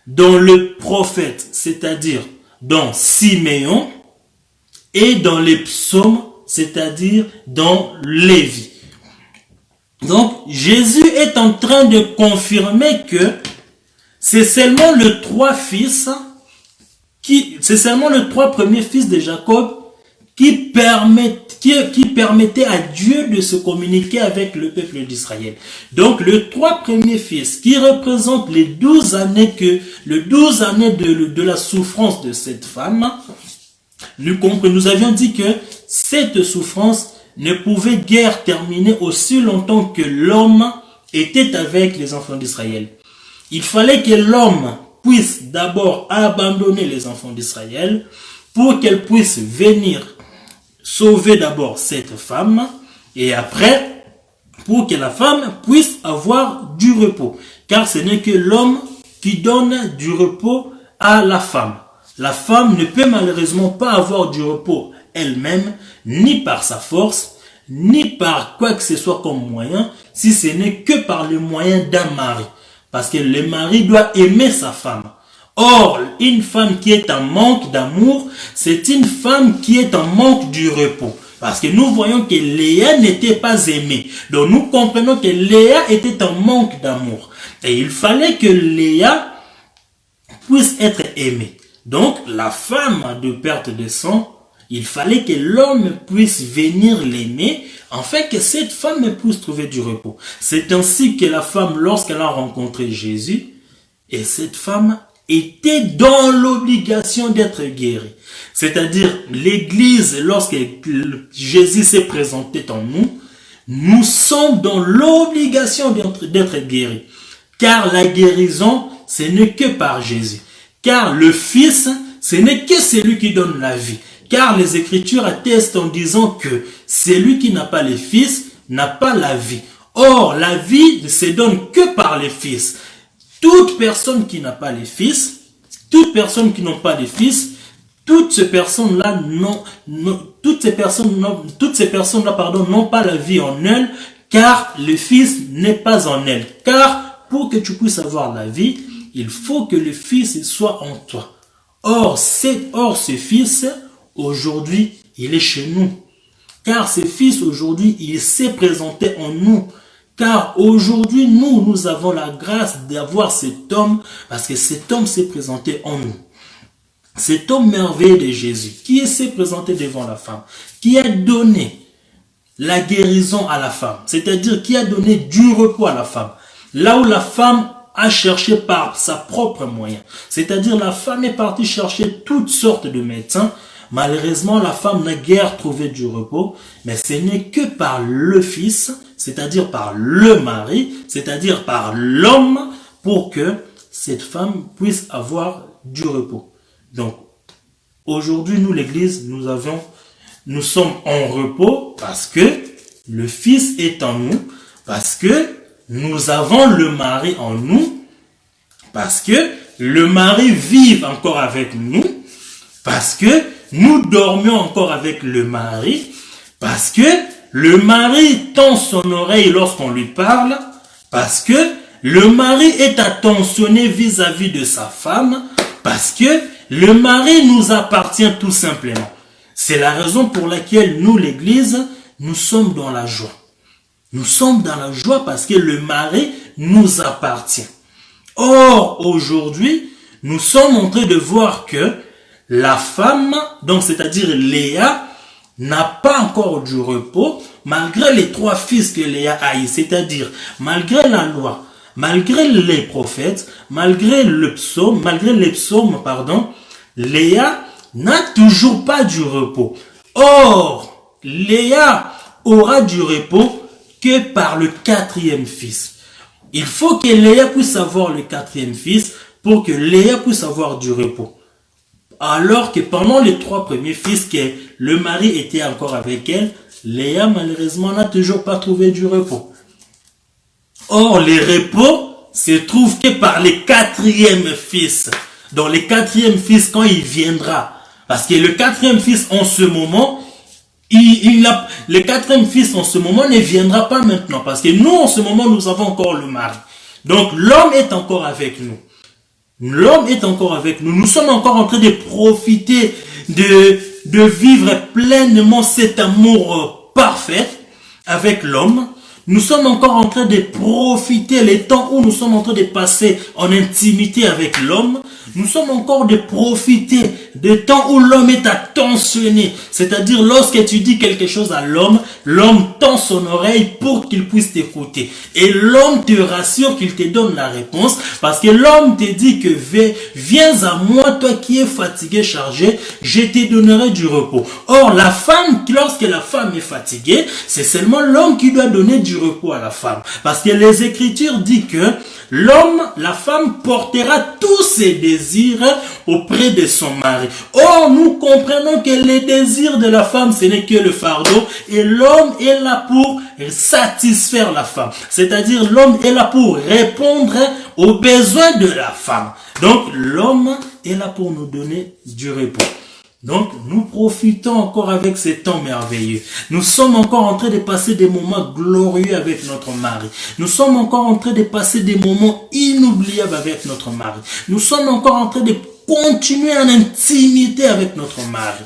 dans le prophète, c'est-à-dire dans Siméon, et dans les psaumes, c'est-à-dire dans Lévi. Donc, Jésus est en train de confirmer que c'est seulement les trois premiers fils de Jacob qui permettaient à Dieu de se communiquer avec le peuple d'Israël. Donc, les trois premiers fils qui représentent les 12 années de la souffrance de cette femme, nous avions dit que cette souffrance ne pouvait guère terminer aussi longtemps que l'homme était avec les enfants d'Israël. Il fallait que l'homme puisse d'abord abandonner les enfants d'Israël pour qu'elle puisse venir sauver d'abord cette femme et après pour que la femme puisse avoir du repos. Car ce n'est que l'homme qui donne du repos à la femme. La femme ne peut malheureusement pas avoir du repos elle-même, ni par sa force, ni par quoi que ce soit comme moyen, si ce n'est que par le moyen d'un mari. Parce que le mari doit aimer sa femme. Or, une femme qui est en manque d'amour, c'est une femme qui est en manque du repos. Parce que nous voyons que Léa n'était pas aimée. Donc nous comprenons que Léa était en manque d'amour. Et il fallait que Léa puisse être aimée. Donc la femme de perte de sang, il fallait que l'homme puisse venir l'aimer, afin que cette femme puisse trouver du repos. C'est ainsi que la femme, lorsqu'elle a rencontré Jésus, et cette femme était dans l'obligation d'être guérie. C'est-à-dire, l'Église, lorsque Jésus s'est présenté en nous, nous sommes dans l'obligation d'être guéris. Car la guérison, ce n'est que par Jésus. Car le Fils, ce n'est que celui qui donne la vie. Car les Écritures attestent en disant que celui qui n'a pas le Fils n'a pas la vie. Or, la vie ne se donne que par le Fils. Toute personne qui n'a pas les Fils, toute personne qui n'a pas de Fils, toutes ces personnes-là n'ont pas la vie en elles, car le Fils n'est pas en elles. Car pour que tu puisses avoir la vie, il faut que le Fils soit en toi. Or, ce Fils, aujourd'hui, il est chez nous. Car ce Fils, aujourd'hui, il s'est présenté en nous. Car aujourd'hui, nous avons la grâce d'avoir cet homme, parce que cet homme s'est présenté en nous. Cet homme merveilleux de Jésus, qui s'est présenté devant la femme, qui a donné la guérison à la femme, c'est-à-dire qui a donné du repos à la femme. Là où la femme a cherché par sa propre moyen, c'est-à-dire la femme est partie chercher toutes sortes de médecins. Malheureusement, la femme n'a guère trouvé du repos, mais ce n'est que par le Fils, c'est-à-dire par le mari, c'est-à-dire par l'homme, pour que cette femme puisse avoir du repos. Donc, aujourd'hui, nous, l'Église, nous sommes en repos parce que le Fils est en nous, parce que nous avons le mari en nous, parce que le mari vit encore avec nous, parce que nous dormions encore avec le mari, parce que le mari tend son oreille lorsqu'on lui parle, parce que le mari est attentionné vis-à-vis de sa femme, parce que le mari nous appartient tout simplement. C'est la raison pour laquelle nous, l'Église, nous sommes dans la joie. Nous sommes dans la joie parce que le mari nous appartient. Or, aujourd'hui, nous sommes en train de voir que la femme, donc c'est-à-dire Léa, n'a pas encore du repos, malgré les trois fils que Léa a eu, c'est-à-dire malgré la loi, malgré les prophètes, malgré les psaumes, Léa n'a toujours pas du repos. Or, Léa aura du repos que par le quatrième fils. Il faut que Léa puisse avoir le quatrième fils pour que Léa puisse avoir du repos. Alors que pendant les trois premiers fils que le mari était encore avec elle, Léa malheureusement n'a toujours pas trouvé du repos. Or, le repos se trouve que par les quatrième fils. Donc le quatrième fils quand il viendra, parce que le quatrième fils en ce moment, le quatrième fils en ce moment ne viendra pas maintenant, parce que nous en ce moment nous avons encore le mari. Donc l'homme est encore avec nous. L'homme est encore avec nous. Nous sommes encore en train de profiter de vivre pleinement cet amour parfait avec l'homme. Nous sommes encore en train de profiter les temps où nous sommes en train de passer en intimité avec l'homme. Nous sommes encore de profiter des temps où l'homme est attentionné. C'est-à-dire lorsque tu dis quelque chose à l'homme, l'homme tend son oreille pour qu'il puisse t'écouter. Et l'homme te rassure qu'il te donne la réponse parce que l'homme te dit que viens à moi, toi qui es fatigué, chargé, je te donnerai du repos. Or, la femme, lorsque la femme est fatiguée, c'est seulement l'homme qui doit donner du repos à la femme. Parce que les Écritures disent que la femme portera tous ses désirs auprès de son mari. Or, nous comprenons que les désirs de la femme, ce n'est que le fardeau, et l'homme est là pour satisfaire la femme. C'est-à-dire, l'homme est là pour répondre aux besoins de la femme. Donc, l'homme est là pour nous donner du repos. Donc, nous profitons encore avec ces temps merveilleux. Nous sommes encore en train de passer des moments glorieux avec notre mari. Nous sommes encore en train de passer des moments inoubliables avec notre mari. Nous sommes encore en train de continuer en intimité avec notre mari.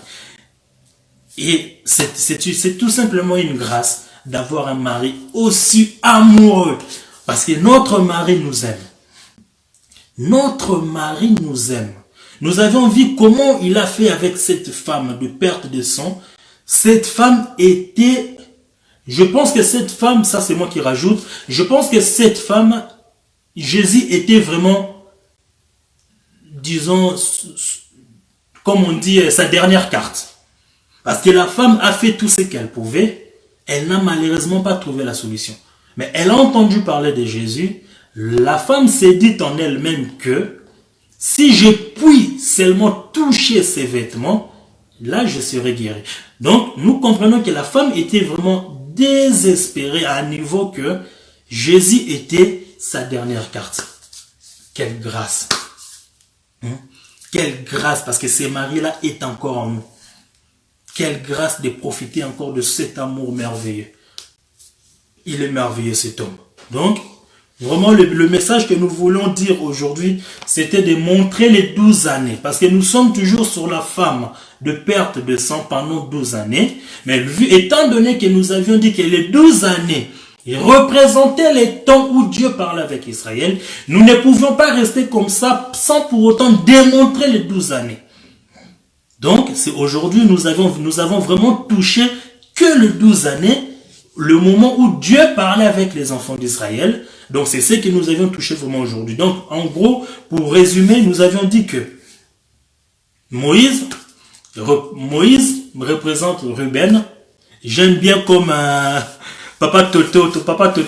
Et c'est tout simplement une grâce d'avoir un mari aussi amoureux. Parce que notre mari nous aime. Notre mari nous aime. Nous avons vu comment il a fait avec cette femme de perte de sang. Cette femme était... Je pense que cette femme, ça c'est moi qui rajoute, je pense que cette femme, Jésus était vraiment, disons, comme on dit, sa dernière carte. Parce que la femme a fait tout ce qu'elle pouvait, elle n'a malheureusement pas trouvé la solution. Mais elle a entendu parler de Jésus. La femme s'est dit en elle-même que si je puis seulement toucher ses vêtements, là je serai guéri. Donc nous comprenons que la femme était vraiment désespérée à un niveau que Jésus était sa dernière carte. Quelle grâce. Quelle grâce, parce que ce mari-là est encore en nous. Quelle grâce de profiter encore de cet amour merveilleux. Il est merveilleux cet homme. Donc, vraiment, le message que nous voulons dire aujourd'hui, c'était de montrer les 12 années. Parce que nous sommes toujours sur la femme de perte de sang pendant 12 années. Mais étant donné que nous avions dit que les 12 années représentaient les temps où Dieu parlait avec Israël, nous ne pouvions pas rester comme ça sans pour autant démontrer les 12 années. Donc, c'est aujourd'hui, nous avons vraiment touché que les 12 années, le moment où Dieu parlait avec les enfants d'Israël. Donc, c'est ce que nous avions touché vraiment aujourd'hui. Donc, en gros, pour résumer, nous avions dit que Moïse représente Ruben. J'aime bien comme Papa Toto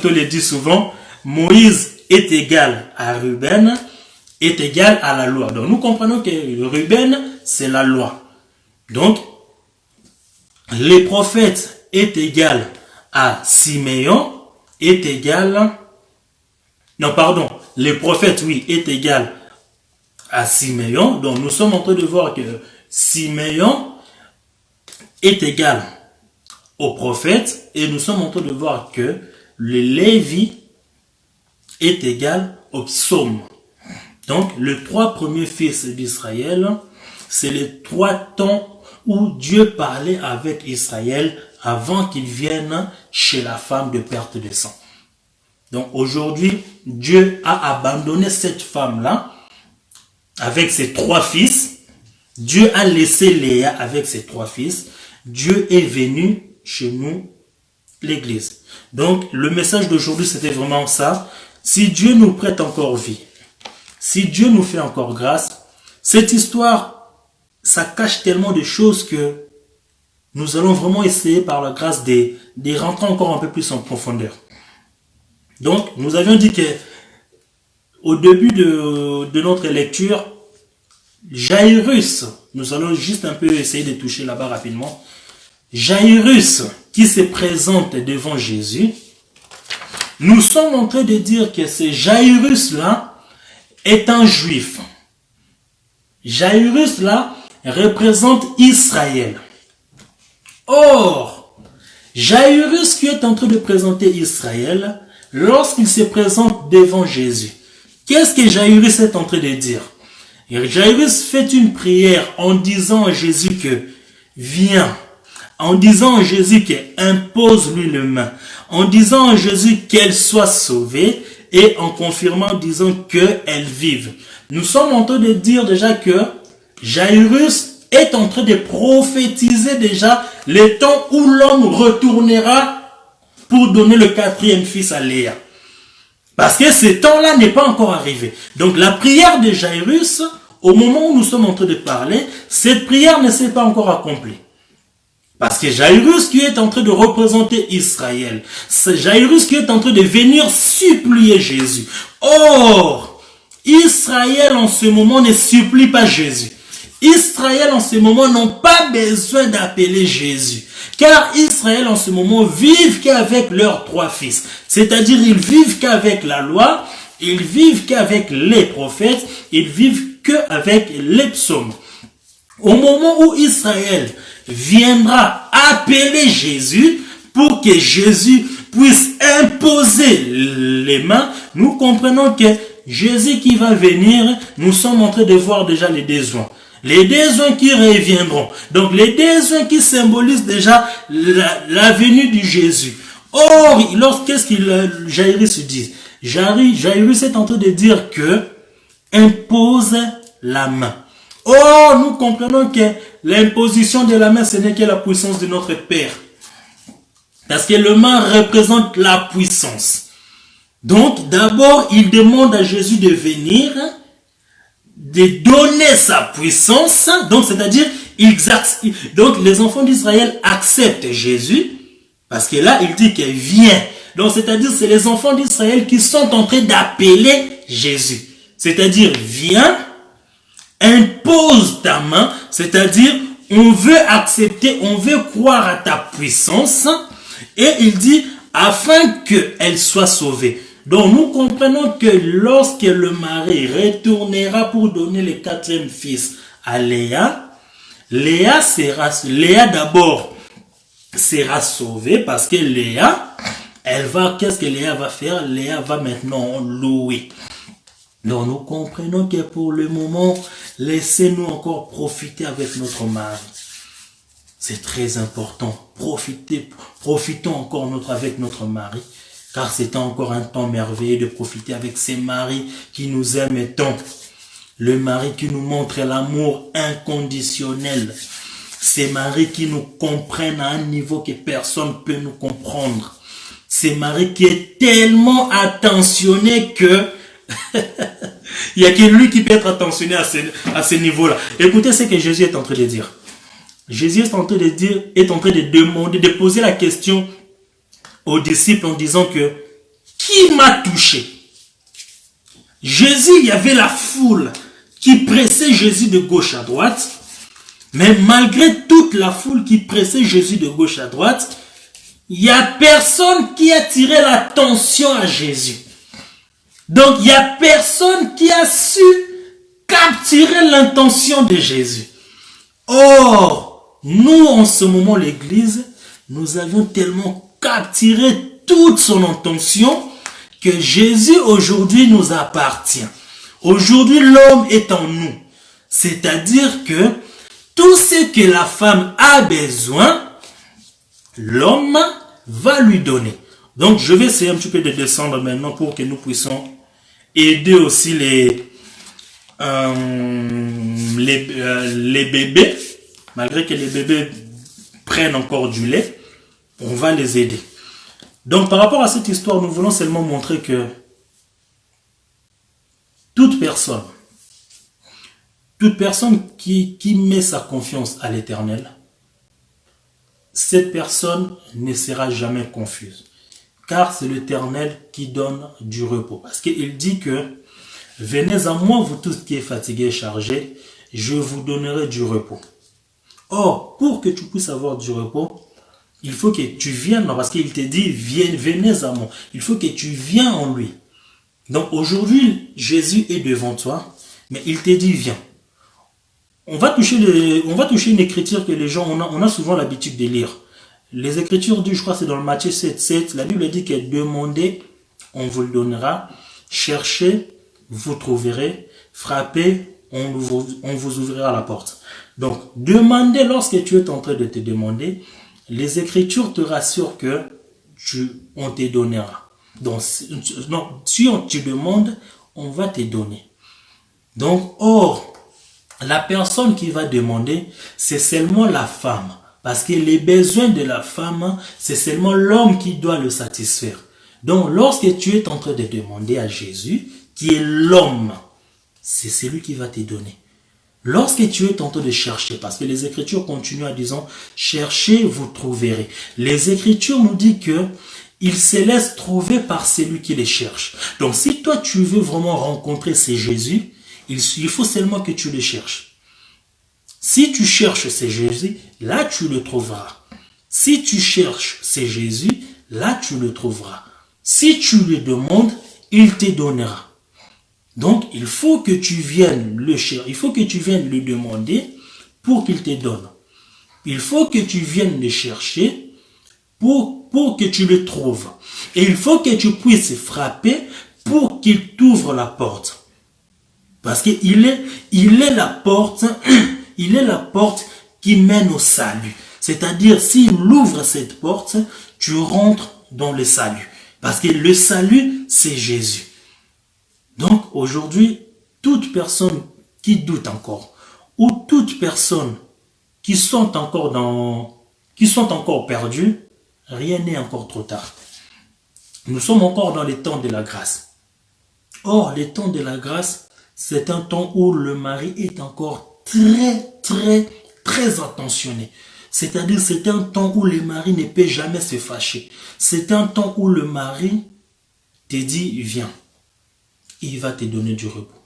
le dit souvent, Moïse est égal à Ruben, est égal à la loi. Donc, nous comprenons que Ruben, c'est la loi. Donc, les prophètes est égal à Siméon, est égal... Non, pardon, les prophètes, oui, est égal à Siméon. Donc, nous sommes en train de voir que Siméon est égal aux prophètes. Et nous sommes en train de voir que le Lévi est égal aux psaumes. Donc, les 3 premiers fils d'Israël, c'est les 3 temps où Dieu parlait avec Israël avant qu'il vienne chez la femme de perte de sang. Donc aujourd'hui, Dieu a abandonné cette femme-là avec ses 3 fils. Dieu a laissé Léa avec ses 3 fils. Dieu est venu chez nous, l'église. Donc le message d'aujourd'hui, c'était vraiment ça. Si Dieu nous prête encore vie, si Dieu nous fait encore grâce, cette histoire, ça cache tellement de choses que nous allons vraiment essayer par la grâce de rentrer encore un peu plus en profondeur. Donc, nous avions dit que au début de notre lecture, Jairus, nous allons juste un peu essayer de toucher là-bas rapidement. Jairus qui se présente devant Jésus, nous sommes en train de dire que ce Jairus-là est un juif. Jairus-là représente Israël. Or, Jairus qui est en train de présenter Israël, lorsqu'il se présente devant Jésus, qu'est-ce que Jairus est en train de dire? Jairus fait une prière en disant à Jésus que viens, en disant à Jésus qu'impose-lui les mains, en disant à Jésus qu'elle soit sauvée et en confirmant en disant qu'elle vive. Nous sommes en train de dire déjà que Jairus est en train de prophétiser déjà les temps où l'homme retournera pour donner le 4e fils à Léa. Parce que ce temps-là n'est pas encore arrivé. Donc la prière de Jairus, au moment où nous sommes en train de parler, cette prière ne s'est pas encore accomplie. Parce que Jairus qui est en train de représenter Israël, c'est Jairus qui est en train de venir supplier Jésus. Or, Israël en ce moment ne supplie pas Jésus. Israël en ce moment n'ont pas besoin d'appeler Jésus. Car Israël en ce moment vivent qu'avec leurs 3 fils. C'est-à-dire ils vivent qu'avec la loi, ils vivent qu'avec les prophètes, ils vivent qu'avec les psaumes. Au moment où Israël viendra appeler Jésus pour que Jésus puisse imposer les mains, nous comprenons que Jésus qui va venir, nous sommes en train de voir déjà les besoins. Les besoins qui reviendront. Donc les besoins qui symbolisent déjà la venue de Jésus. Or, qu'est-ce qu'il Jairus dit? Jairus est en train de dire que impose la main. Or, nous comprenons que l'imposition de la main, ce n'est que la puissance de notre Père. Parce que le main représente la puissance. Donc, d'abord, il demande à Jésus de venir, de donner sa puissance. Donc, c'est-à-dire, donc les enfants d'Israël acceptent Jésus, parce que là, il dit qu'il vient. Donc, c'est-à-dire, c'est les enfants d'Israël qui sont en train d'appeler Jésus. C'est-à-dire, viens, impose ta main, c'est-à-dire, on veut accepter, on veut croire à ta puissance, et il dit, afin qu'elle soit sauvée. Donc, nous comprenons que lorsque le mari retournera pour donner le 4e fils à Léa, Léa d'abord sera sauvée parce que Léa, qu'est-ce que Léa va faire? Léa va maintenant louer. Donc, nous comprenons que pour le moment, laissez-nous encore profiter avec notre mari. C'est très important. Profitons encore avec notre mari. Car c'est encore un temps merveilleux de profiter avec ces maris qui nous aiment tant. Le mari qui nous montre l'amour inconditionnel. Ces maris qui nous comprennent à un niveau que personne ne peut nous comprendre. Ces maris qui est tellement attentionné que il n'y a que lui qui peut être attentionné à ce niveau-là. Écoutez ce que Jésus est en train de dire. Jésus est en train de demander, de poser la question aux disciples en disant que qui m'a touché? Jésus, il y avait la foule qui pressait Jésus de gauche à droite, mais malgré toute la foule qui pressait Jésus de gauche à droite, il n'y a personne qui a tiré l'attention à Jésus. Donc, il n'y a personne qui a su capturer l'intention de Jésus. Or, nous, en ce moment, l'Église, nous avions tellement capturé toute son intention que Jésus aujourd'hui nous appartient. Aujourd'hui, l'homme est en nous. C'est-à-dire que tout ce que la femme a besoin, l'homme va lui donner. Donc, je vais essayer un petit peu de descendre maintenant pour que nous puissions aider aussi les bébés. Malgré que les bébés prennent encore du lait, on va les aider. Donc, par rapport à cette histoire, nous voulons seulement montrer que toute personne qui met sa confiance à l'Éternel, cette personne ne sera jamais confuse. Car c'est l'Éternel qui donne du repos. Parce qu'il dit que « Venez à moi, vous tous qui êtes fatigués et chargés, je vous donnerai du repos. » Or, pour que tu puisses avoir du repos, il faut que tu viennes, parce qu'il te dit, venez à moi. Il faut que tu viennes en lui. Donc aujourd'hui, Jésus est devant toi, mais il te dit, viens. On va toucher une écriture que les gens, on a souvent l'habitude de lire. Les écritures disent, je crois que c'est dans le Matthieu 7, la Bible dit que demandez, on vous le donnera. Cherchez, vous trouverez. Frappez, on vous ouvrira la porte. Donc, demandez lorsque tu es en train de te demander. les Écritures te rassurent que on te donnera. Donc, si on te demande, on va te donner. Donc, or, la personne qui va demander, c'est seulement la femme. Parce que les besoins de la femme, c'est seulement l'homme qui doit le satisfaire. Donc, lorsque tu es en train de demander à Jésus, qui est l'homme, c'est celui qui va te donner. Lorsque tu es en train de chercher, parce que les Écritures continuent en disant, cherchez, vous trouverez. Les Écritures nous disent que il se laisse trouver par celui qui les cherche. Donc, si toi, tu veux vraiment rencontrer ces Jésus, il faut seulement que tu le cherches. Si tu cherches ces Jésus, là, tu le trouveras. Si tu cherches ces Jésus, là, tu le trouveras. Si tu lui demandes, il te donnera. Donc, il faut que tu viennes le chercher, il faut que tu viennes le demander pour qu'il te donne. Il faut que tu viennes le chercher pour que tu le trouves. Et il faut que tu puisses frapper pour qu'il t'ouvre la porte. Parce qu'il est la porte, il est la porte qui mène au salut. C'est-à-dire, s'il ouvre cette porte, tu rentres dans le salut. Parce que le salut, c'est Jésus. Donc, aujourd'hui, toute personne qui doute encore, ou toute personne qui sont encore perdues, rien n'est encore trop tard. Nous sommes encore dans les temps de la grâce. Or, les temps de la grâce, c'est un temps où le mari est encore très attentionné. C'est-à-dire, c'est un temps où le mari ne peut jamais se fâcher. C'est un temps où le mari te dit, viens. Il va te donner du repos.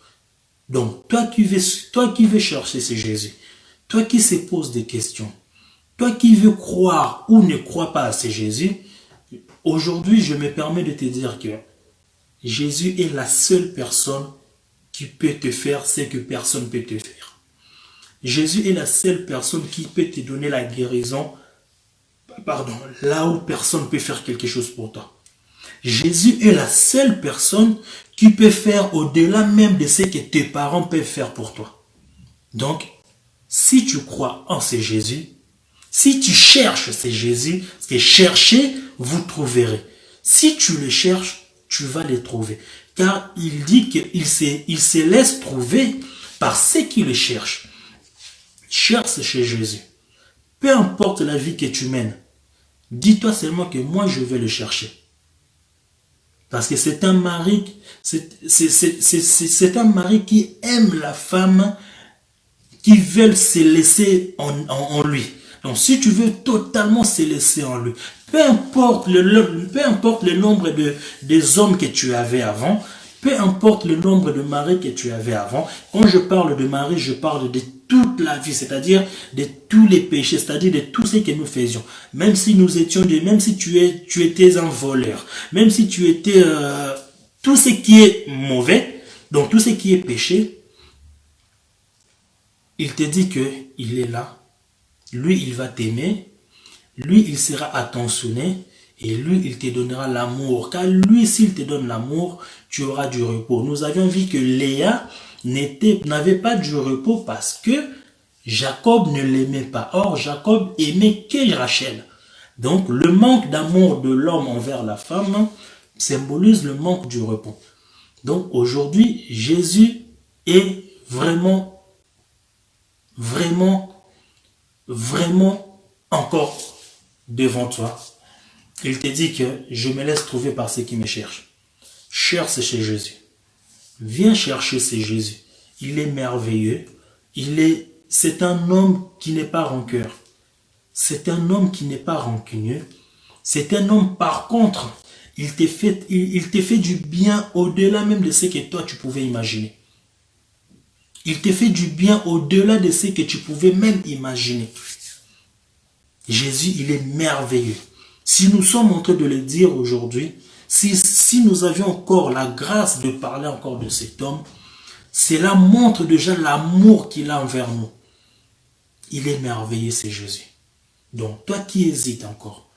Donc, toi qui veux chercher ce Jésus, toi qui se poses des questions, toi qui veux croire ou ne crois pas à ce Jésus, aujourd'hui, je me permets de te dire que Jésus est la seule personne qui peut te faire ce que personne ne peut te faire. Jésus est la seule personne qui peut te donner la guérison, là où personne ne peut faire quelque chose pour toi. Jésus est la seule personne qui peut faire au-delà même de ce que tes parents peuvent faire pour toi. Donc, si tu crois en ce Jésus, si tu cherches ce Jésus, parce que cherchez, vous trouverez. Si tu le cherches, tu vas le trouver. Car il dit qu'il se laisse trouver par ceux qui le cherchent. Cherche chez Jésus. Peu importe la vie que tu mènes, dis-toi seulement que moi je vais le chercher. Parce que c'est un mari qui aime la femme, qui veut se laisser en lui. Donc si tu veux totalement se laisser en lui, peu importe le nombre des hommes que tu avais avant, peu importe le nombre de maris que tu avais avant, quand je parle de mari, je parle de toute la vie, c'est-à-dire de tous les péchés, c'est-à-dire de tout ce que nous faisions. Même si nous étions même si tu étais un voleur, même si tu étais tout ce qui est mauvais, donc tout ce qui est péché, il te dit que il est là. Lui, il va t'aimer. Lui, il sera attentionné. Et lui, il te donnera l'amour. Car lui, s'il te donne l'amour, tu auras du repos. Nous avions vu que Léa n'avait pas du repos parce que Jacob ne l'aimait pas. Or, Jacob aimait que Rachel. Donc, le manque d'amour de l'homme envers la femme symbolise le manque du repos. Donc, aujourd'hui, Jésus est vraiment encore devant toi. Il te dit que je me laisse trouver par ceux qui me cherchent. Cherche chez Jésus. Viens chercher chez Jésus. Il est merveilleux. C'est un homme qui n'est pas rancœur. C'est un homme qui n'est pas rancunieux. C'est un homme, par contre, il te fait du bien au-delà même de ce que toi tu pouvais imaginer. Il te fait du bien au-delà de ce que tu pouvais même imaginer. Jésus, il est merveilleux. Si nous sommes en train de le dire aujourd'hui, si nous avions encore la grâce de parler encore de cet homme, cela montre déjà l'amour qu'il a envers nous. Il est merveilleux, c'est Jésus. Donc, toi qui hésites encore,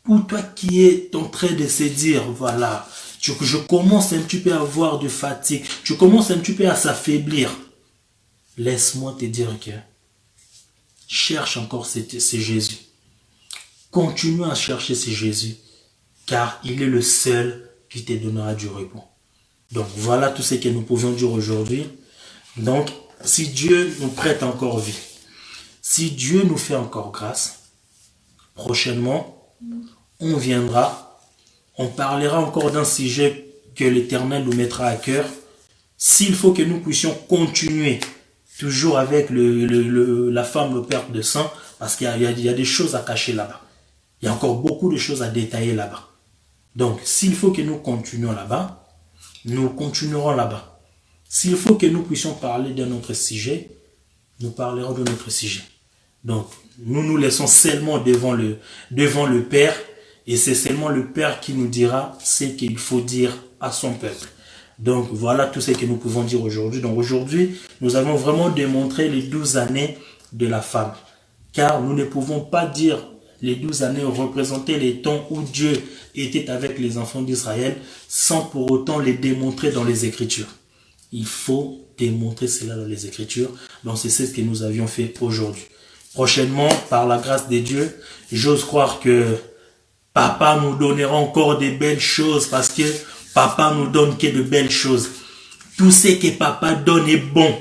ou toi qui es en train de se dire, voilà, je commence un petit peu à avoir de fatigue, je commence un petit peu à s'affaiblir, laisse-moi te dire que cherche encore ce Jésus. Continue à chercher ce Jésus, car il est le seul qui te donnera du repos. Donc voilà tout ce que nous pouvons dire aujourd'hui. Donc si Dieu nous prête encore vie, si Dieu nous fait encore grâce, prochainement, on viendra, on parlera encore d'un sujet que l'Éternel nous mettra à cœur. S'il faut que nous puissions continuer toujours avec la femme, le père de sang, parce qu'il y a des choses à cacher là-bas. Il y a encore beaucoup de choses à détailler là-bas. Donc, s'il faut que nous continuions là-bas, nous continuerons là-bas. S'il faut que nous puissions parler d'un autre sujet, nous parlerons de notre sujet. Donc, nous nous laissons seulement devant le Père, et c'est seulement le Père qui nous dira ce qu'il faut dire à son peuple. Donc, voilà tout ce que nous pouvons dire aujourd'hui. Donc, aujourd'hui, nous avons vraiment démontré les 12 années de la femme. Car nous ne pouvons pas dire les 12 années représentaient les temps où Dieu était avec les enfants d'Israël sans pour autant les démontrer dans les Écritures. Il faut démontrer cela dans les Écritures. Donc, c'est ce que nous avions fait aujourd'hui. Prochainement, par la grâce de Dieu, j'ose croire que Papa nous donnera encore de belles choses parce que Papa nous donne que de belles choses. Tout ce que Papa donne est bon.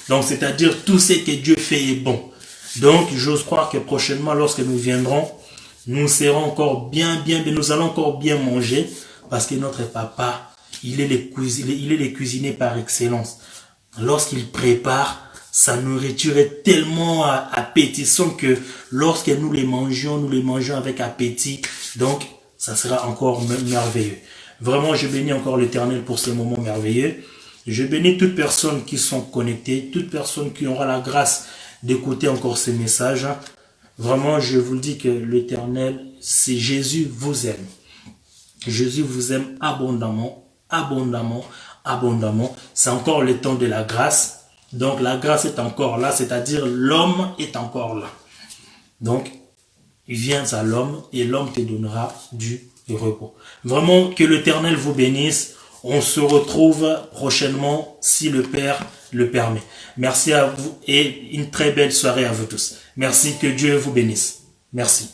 Donc, c'est-à-dire tout ce que Dieu fait est bon. Donc, j'ose croire que prochainement, lorsque nous viendrons, nous serons encore bien, nous allons encore bien manger parce que notre Papa, il est le cuisinier par excellence. Lorsqu'il prépare, sa nourriture est tellement appétissante que lorsque nous les mangeons avec appétit. Donc, ça sera encore merveilleux. Vraiment, je bénis encore l'Éternel pour ce moment merveilleux. Je bénis toutes personnes qui sont connectées, toute personne qui aura la grâce d'écouter encore ces messages. Vraiment, je vous le dis que l'Éternel, c'est Jésus vous aime. Jésus vous aime abondamment, abondamment, abondamment. C'est encore le temps de la grâce. Donc, la grâce est encore là, c'est-à-dire l'homme est encore là. Donc, viens à l'homme et l'homme te donnera du repos. Vraiment, que l'Éternel vous bénisse. On se retrouve prochainement si le Père le permet. Merci à vous et une très belle soirée à vous tous. Merci, que Dieu vous bénisse. Merci.